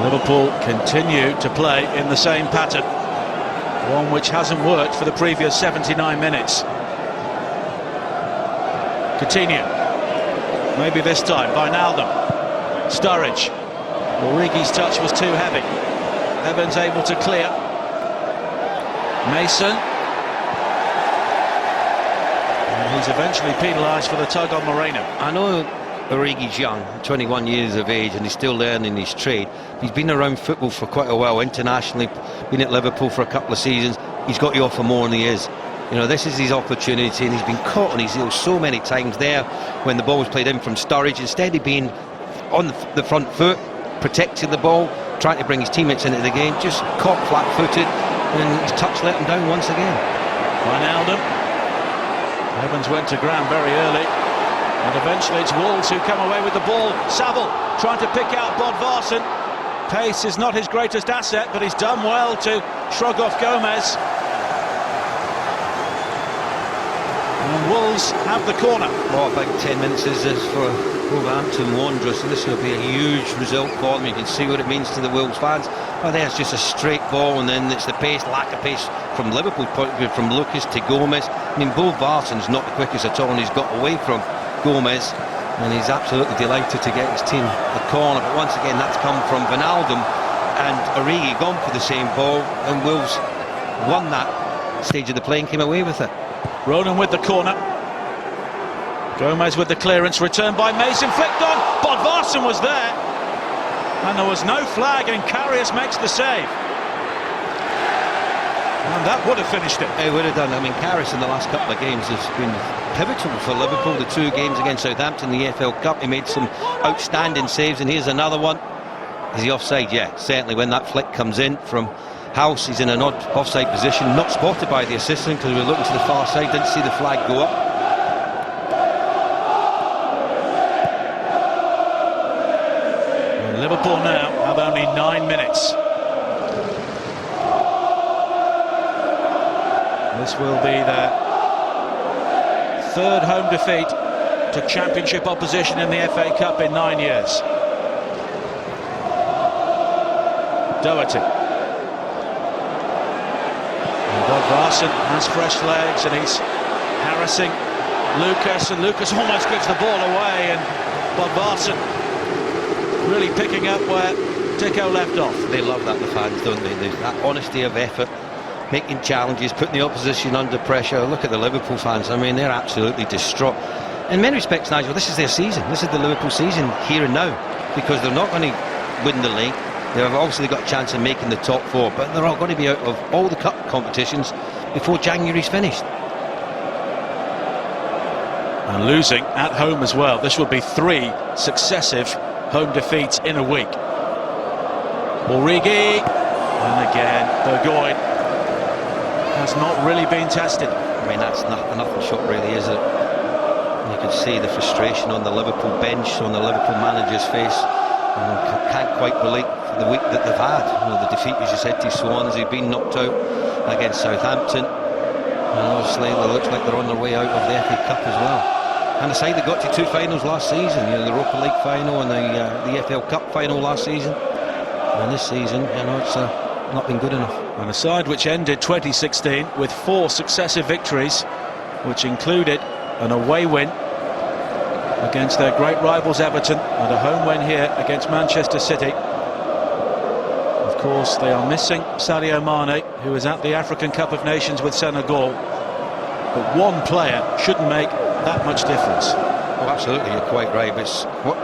Liverpool continue to play in the same pattern, one which hasn't worked for the previous 79 minutes. Coutinho, maybe this time, Wijnaldum, Sturridge. Origi's touch was too heavy. Evans able to clear. Mason. And he's eventually penalised for the tug on Moreno.
I know Origi's young, 21 years of age, and he's still learning his trade. He's been around football for quite a while, internationally, been at Liverpool for a couple of seasons. He's got you offer more than he is. This is his opportunity, and he's been caught on his heels so many times there when the ball was played in from Sturridge. Instead of being on the front foot, protecting the ball, trying to bring his teammates into the game, just caught flat-footed, and his touch let him down once again.
Wijnaldum. Evans went to ground very early. And eventually it's Wolves who come away with the ball. Saville trying to pick out Bodvarsson. Pace is not his greatest asset, but he's done well to shrug off Gomez. And Wolves have the corner.
What a big 10 minutes is this for Wolverhampton Wanderers, so this will be a huge result for them. You can see what it means to the Wolves fans. Oh, there's just a straight ball, and then it's the pace, lack of pace from Liverpool's point of view, from Lucas to Gomez. I mean, Bodvarsson's not the quickest at all, and he's got away from Gomez, and he's absolutely delighted to get his team the corner. But once again, that's come from Wijnaldum and Origi gone for the same ball, and Wolves won that stage of the play and came away with it.
Ronan with the corner. Gomez with the clearance, returned by Mason, flicked on. Bodvarsson was there, and there was no flag, and Karius makes the save. And that would have finished it.
It would have done. I mean, Karius in the last couple of games has been pivotal for Liverpool. The 2 games against Southampton, the EFL Cup, he made some outstanding saves, and here's another one. Is he offside? Yeah, certainly. When that flick comes in from House, he's in an odd offside position, not spotted by the assistant because we were looking to the far side, didn't see the flag go up.
And Liverpool now have only 9 minutes. This will be their 3rd home defeat to Championship opposition in the FA Cup in 9 years. Doherty. And Bodvarsson has fresh legs, and he's harassing Lucas, and Lucas almost gives the ball away, and Bodvarsson really picking up where Tico left off.
They love that, the fans, don't they? That honesty of effort, making challenges, putting the opposition under pressure. Look at the Liverpool fans. I mean, they're absolutely distraught. In many respects, Nigel, this is their season. This is the Liverpool season here and now, because they're not going to win the league. They've obviously got a chance of making the top four, but they're all going to be out of all the cup competitions before January's finished.
And losing at home as well. This would be 3 successive home defeats in a week. Origi, and again, Burgoyne has not really been tested.
I mean, that's nothing short, really, is it? You can see the frustration on the Liverpool bench, on the Liverpool manager's face. Can't quite believe the week that they've had. The defeat, as you said, to Swansea, been knocked out against Southampton, and obviously it looks like they're on their way out of the FA Cup as well. And the side that got to 2 finals last season, the Europa League final and the EFL Cup final last season, and this season, it's not been good enough.
And a side which ended 2016 with 4 successive victories, which included an away win against their great rivals Everton and a home win here against Manchester City. Of course, they are missing Sadio Mane, who is at the African Cup of Nations with Senegal, but one player shouldn't make that much difference.
Oh, absolutely, you're quite right. But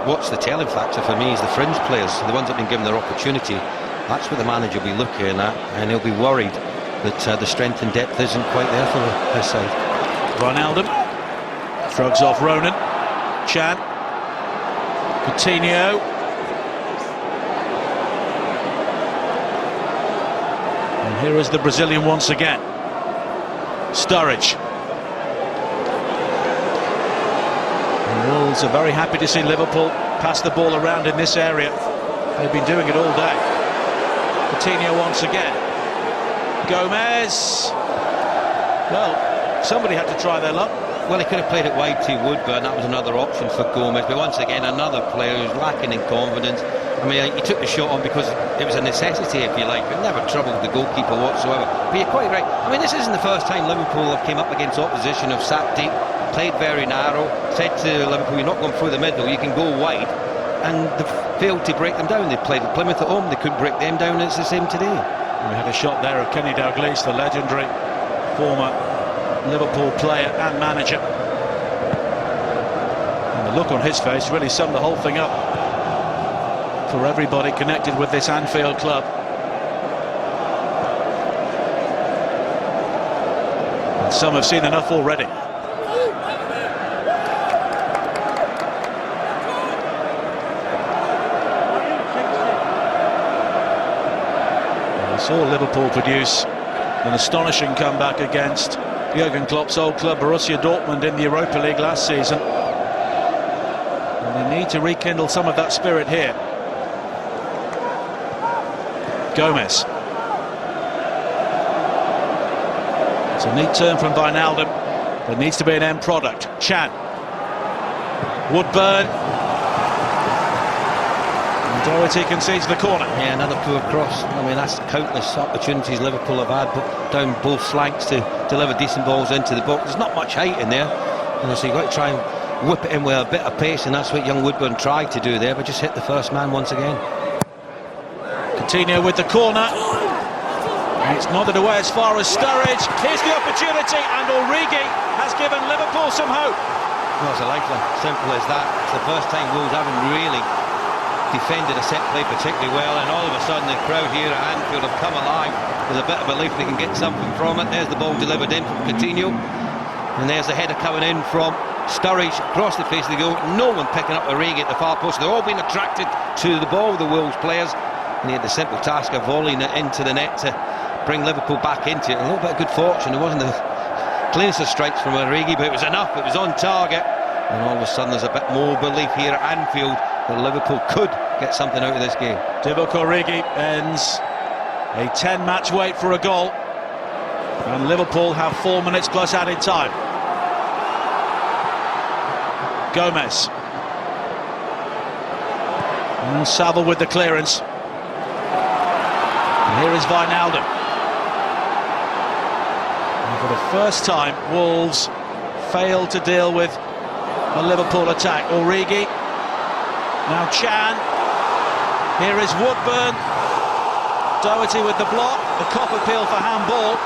what's the telling factor for me is the fringe players, the ones that have been given their opportunity. That's what the manager will be looking at, and he'll be worried that the strength and depth isn't quite there for his side.
Wijnaldum shrugs off Ronan. Chan, Coutinho, and here is the Brazilian once again, Sturridge. And Wolves are very happy to see Liverpool pass the ball around in this area. They've been doing it all day. Coutinho once again. Gomez. Well, somebody had to try their luck.
Well, he could have played it wide to Woodburn. That was another option for Gomez. But once again, another player who's lacking in confidence. I mean, he took the shot on because it was a necessity, if you like, but never troubled the goalkeeper whatsoever. But you're quite right. I mean, this isn't the first time Liverpool have came up against opposition, have sat deep, played very narrow, said to Liverpool, you're not going through the middle, you can go wide. And they failed to break them down. They played at Plymouth at home, they couldn't break them down. It's the same today.
We had a shot there of Kenny Dalglish, the legendary former Liverpool player and manager. And the look on his face really summed the whole thing up for everybody connected with this Anfield club. And some have seen enough already. We saw Liverpool produce an astonishing comeback against Jurgen Klopp's old club Borussia Dortmund in the Europa League last season, and they need to rekindle some of that spirit here. Gomez. It's a neat turn from Wijnaldum. There needs to be an end product. Chan. Woodburn. And Doherty concedes the corner.
Yeah, another poor cross. I mean, that's countless opportunities Liverpool have had, but down both flanks to deliver decent balls into the box. There's not much height in there, so you've got to try and whip it in with a bit of pace, and that's what young Woodburn tried to do there, but just hit the first man once again.
Coutinho with the corner. And it's nodded away as far as Sturridge. Here's the opportunity, and Origi has given Liverpool some hope.
Well, it's a lifeline, simple as that. It's the first time Wolves haven't really defended a set play particularly well, and all of a sudden the crowd here at Anfield have come alive with a bit of belief they can get something from it. There's the ball delivered in from Coutinho, and there's the header coming in from Sturridge across the face of the goal. No one picking up Origi at the far post. They're all being attracted to the ball, the Wolves players, and he had the simple task of volleying it into the net to bring Liverpool back into it. A little bit of good fortune. It wasn't the cleanest of strikes from Origi, but it was enough. It was on target, and all of a sudden there's a bit more belief here at Anfield that Liverpool could get something out of this game.
Divock Origi ends a 10-match wait for a goal, and Liverpool have 4 minutes plus added time. Gomez. And Saville with the clearance. And here is Wijnaldum. And for the first time, Wolves failed to deal with a Liverpool attack. Origi. Now Chan. Here is Woodburn. Doherty with the block. The Kop appeal for handball.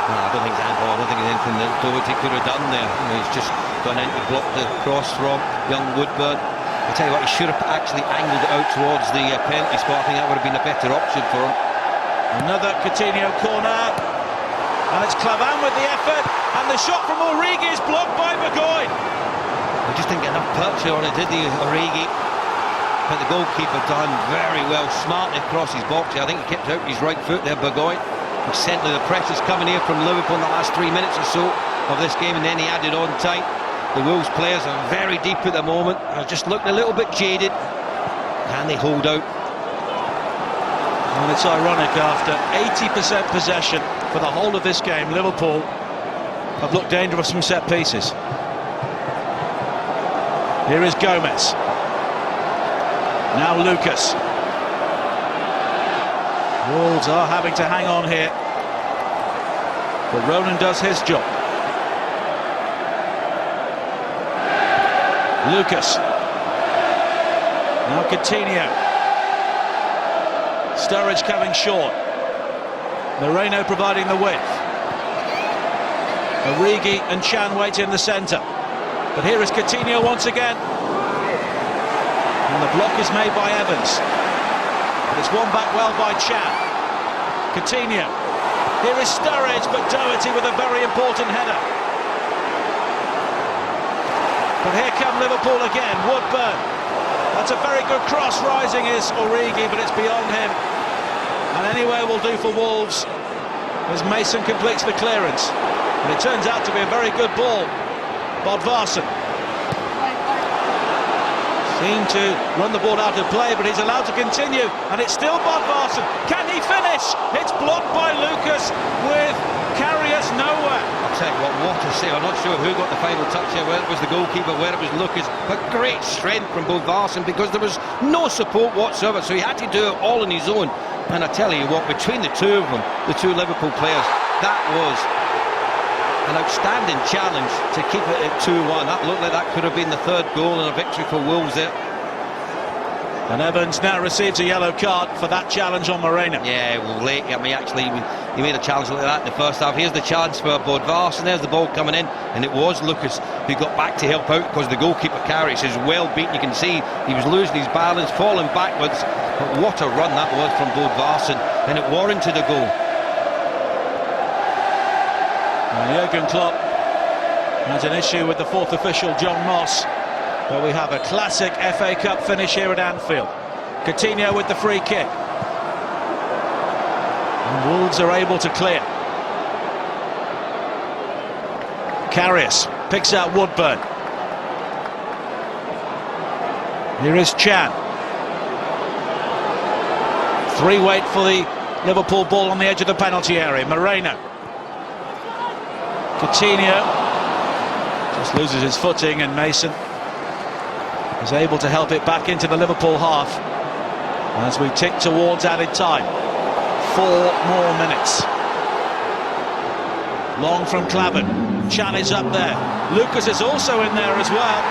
No, I don't think it's handball. I don't think there's anything that Doherty could have done there. He's just gone in to block the cross from young Woodburn. I tell you what, he should have actually angled it out towards the penalty spot. I think that would have been a better option for him.
Another Coutinho corner, and it's Clavan with the effort, and the shot from Origi is blocked by Burgoyne.
I just didn't get enough pressure on it, did the Origi? But the goalkeeper done very well, smartly across his box. I think he kept out his right foot there, Burgoyne. Centrally, the pressure's coming here from Liverpool in the last 3 minutes or so of this game, and then he added on time. The Wolves players are very deep at the moment. Are just looking a little bit jaded. Can they hold out?
And it's ironic, after 80% possession for the whole of this game, Liverpool have looked dangerous from set pieces. Here is Gomez. Now Lucas. Wolves are having to hang on here, but Ronan does his job. Lucas. Now Coutinho. Sturridge coming short. Moreno providing the width. Origi and Chan wait in the centre. But here is Coutinho once again. And the block is made by Evans. But it's won back well by Chan. Coutinho. Here is Sturridge, but Doherty with a very important header. But here come Liverpool again. Woodburn. That's a very good cross. Rising is Origi, but it's beyond him. And anywhere will do for Wolves as Mason completes the clearance. And it turns out to be a very good ball. Bodvarsson seemed to run the ball out of play, but he's allowed to continue, and it's still Bodvarsson. Can he finish? It's blocked by Lucas with Karius nowhere.
I'll tell you what a save. I'm not sure who got the final touch here, whether it was the goalkeeper, whether it was Lucas, but great strength from Bodvarsson because there was no support whatsoever, so he had to do it all on his own. And I tell you what, between the two of them, the two Liverpool players, that was an outstanding challenge to keep it at 2-1. That looked like that could have been the third goal and a victory for Wolves there.
And Evans now receives a yellow card for that challenge on Moreno.
Yeah, well, late. I mean, actually, he made a challenge like that in the first half. Here's the chance for Bodvarsson. There's the ball coming in, and it was Lucas who got back to help out because the goalkeeper Karius is well beaten. You can see he was losing his balance, falling backwards. But what a run that was from Bodvarsson, and it warranted a goal.
Jurgen Klopp has an issue with the fourth official, John Moss, but we have a classic FA Cup finish here at Anfield. Coutinho with the free kick. And Wolves are able to clear. Karius picks out Woodburn. Here is Chan. Three wait for the Liverpool ball on the edge of the penalty area. Moreno. Coutinho just loses his footing, and Mason is able to help it back into the Liverpool half as we tick towards added time. 4 more minutes. Long from Clavan. Chan is up there. Lucas is also in there as well.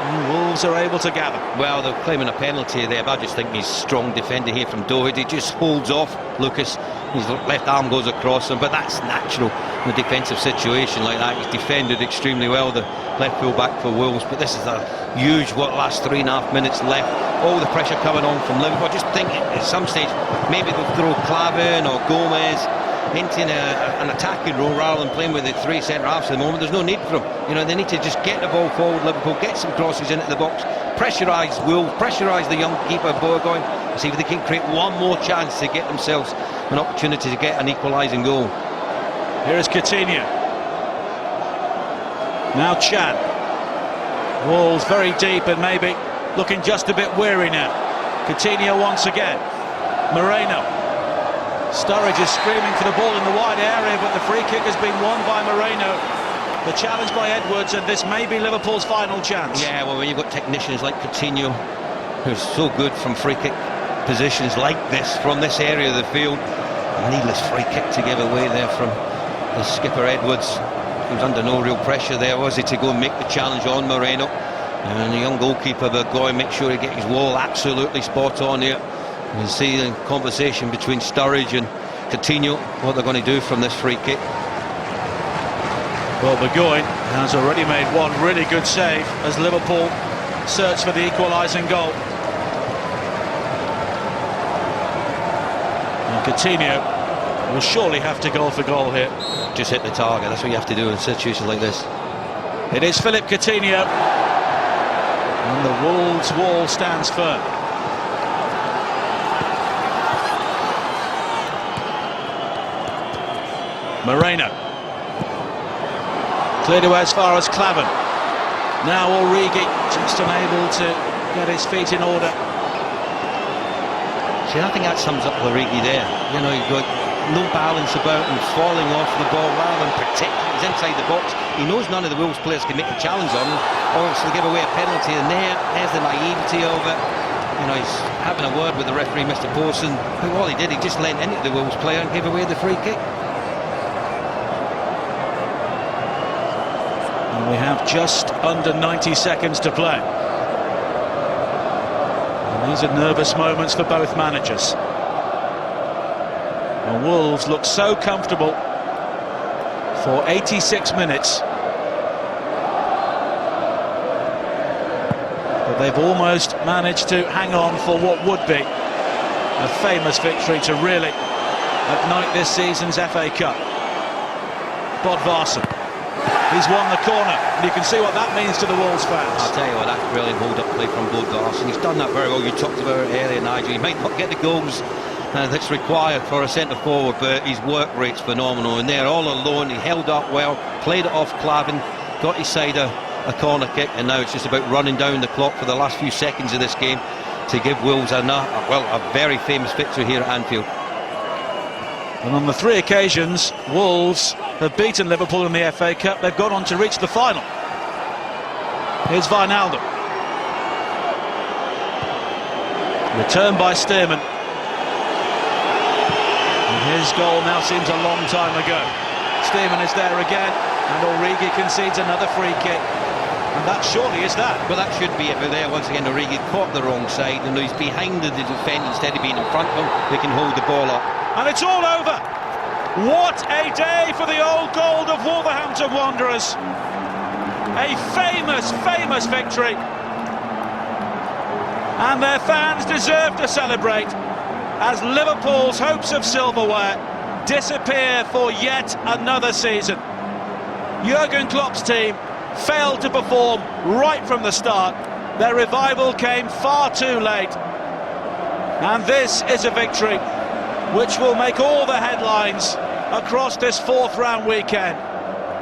And Wolves are able to gather.
Well, they're claiming a penalty there, but I just think he's strong defender here from Doherty. Just holds off Lucas. His left arm goes across him, but that's natural in a defensive situation like that. He's defended extremely well, the left full back for Wolves, but this is a huge, last 3.5 minutes left. All the pressure coming on from Liverpool. I just think at some stage maybe they'll throw Clavan or Gomez into an attacking role rather than playing with the 3 centre-halves at the moment. There's no need for them. You know, they need to just get the ball forward, Liverpool, get some crosses into the box, pressurise Wolves, pressurise the young keeper Burgoyne, and see if they can create one more chance to get themselves an opportunity to get an equalising goal.
Here is Coutinho. Now Chan. Wolves very deep and maybe looking just a bit weary now. Coutinho once again. Moreno. Sturridge is screaming for the ball in the wide area, but the free kick has been won by Moreno. The challenge by Edwards, and this may be Liverpool's final chance.
Yeah, well, when you've got technicians like Coutinho, who's so good from free kick positions like this, from this area of the field, a needless free kick to give away there from the skipper Edwards. He was under no real pressure there, was he, to go and make the challenge on Moreno. And the young goalkeeper Burgoyne make sure he get his wall absolutely spot on here. You can see the conversation between Sturridge and Coutinho, what they're going to do from this free kick.
Well, Burgoyne has already made one really good save as Liverpool search for the equalising goal. And Coutinho will surely have to go for goal here.
Just hit the target, that's what you have to do in situations like this.
It is Philippe Coutinho, and the Wolves wall stands firm. Moreno. Cleared away as far as Clavan. Now Origi just unable to get his feet in order.
See, I think that sums up Origi there. You know, you've got no balance about him, falling off the ball rather than protecting. He's inside the box. He knows none of the Wolves players can make a challenge on him, or else they'll give away a penalty, and there's the naivety of it. You know, he's having a word with the referee, Mr. Pawson, who all he did, he just leant into the Wolves player and gave away the free kick.
And we have just under 90 seconds to play. And these are nervous moments for both managers. And Wolves look so comfortable for 86 minutes. But they've almost managed to hang on for what would be a famous victory to really ignite this season's FA Cup. Bodvarsson. He's won the corner, and you can see what that means to the Wolves fans.
I'll tell you what, that's brilliant hold-up play from Bodvarsson. He's done that very well. You talked about it earlier, Nigel. He might not get the goals that's required for a centre-forward, but his work rate's phenomenal. And there, all alone, he held up well, played it off Clavan, got his side a corner kick, and now it's just about running down the clock for the last few seconds of this game to give Wolves a very famous victory here at Anfield.
And on the three occasions Wolves have beaten Liverpool in the FA Cup, they've gone on to reach the final. Here's Wijnaldum. Returned by Stearman. And his goal now seems a long time ago. Stearman is there again, and Origi concedes another free kick. And that surely is that.
Well, that should be it, but there once again Origi caught the wrong side, and he's behind the defence instead of being in front of him. They can hold the ball up.
And it's all over. What a day for the old gold of Wolverhampton Wanderers. A famous, famous victory. And their fans deserve to celebrate as Liverpool's hopes of silverware disappear for yet another season. Jurgen Klopp's team failed to perform right from the start. Their revival came far too late. And this is a victory which will make all the headlines across this fourth round weekend.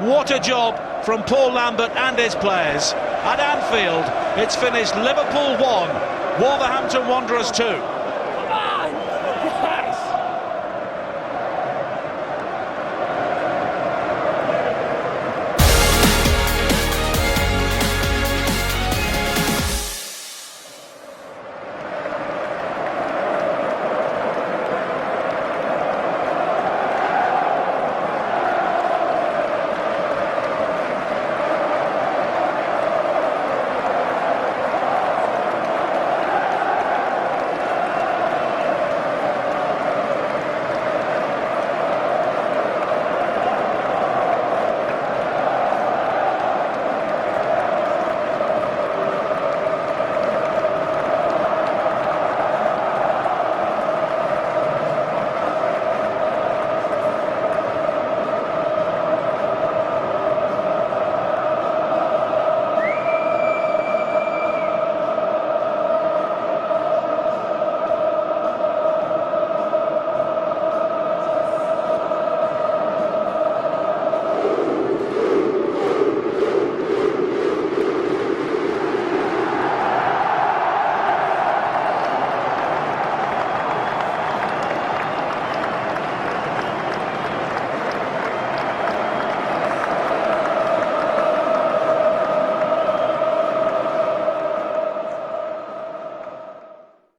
What a job from Paul Lambert and his players. At Anfield, it's finished Liverpool 1, Wolverhampton Wanderers 2.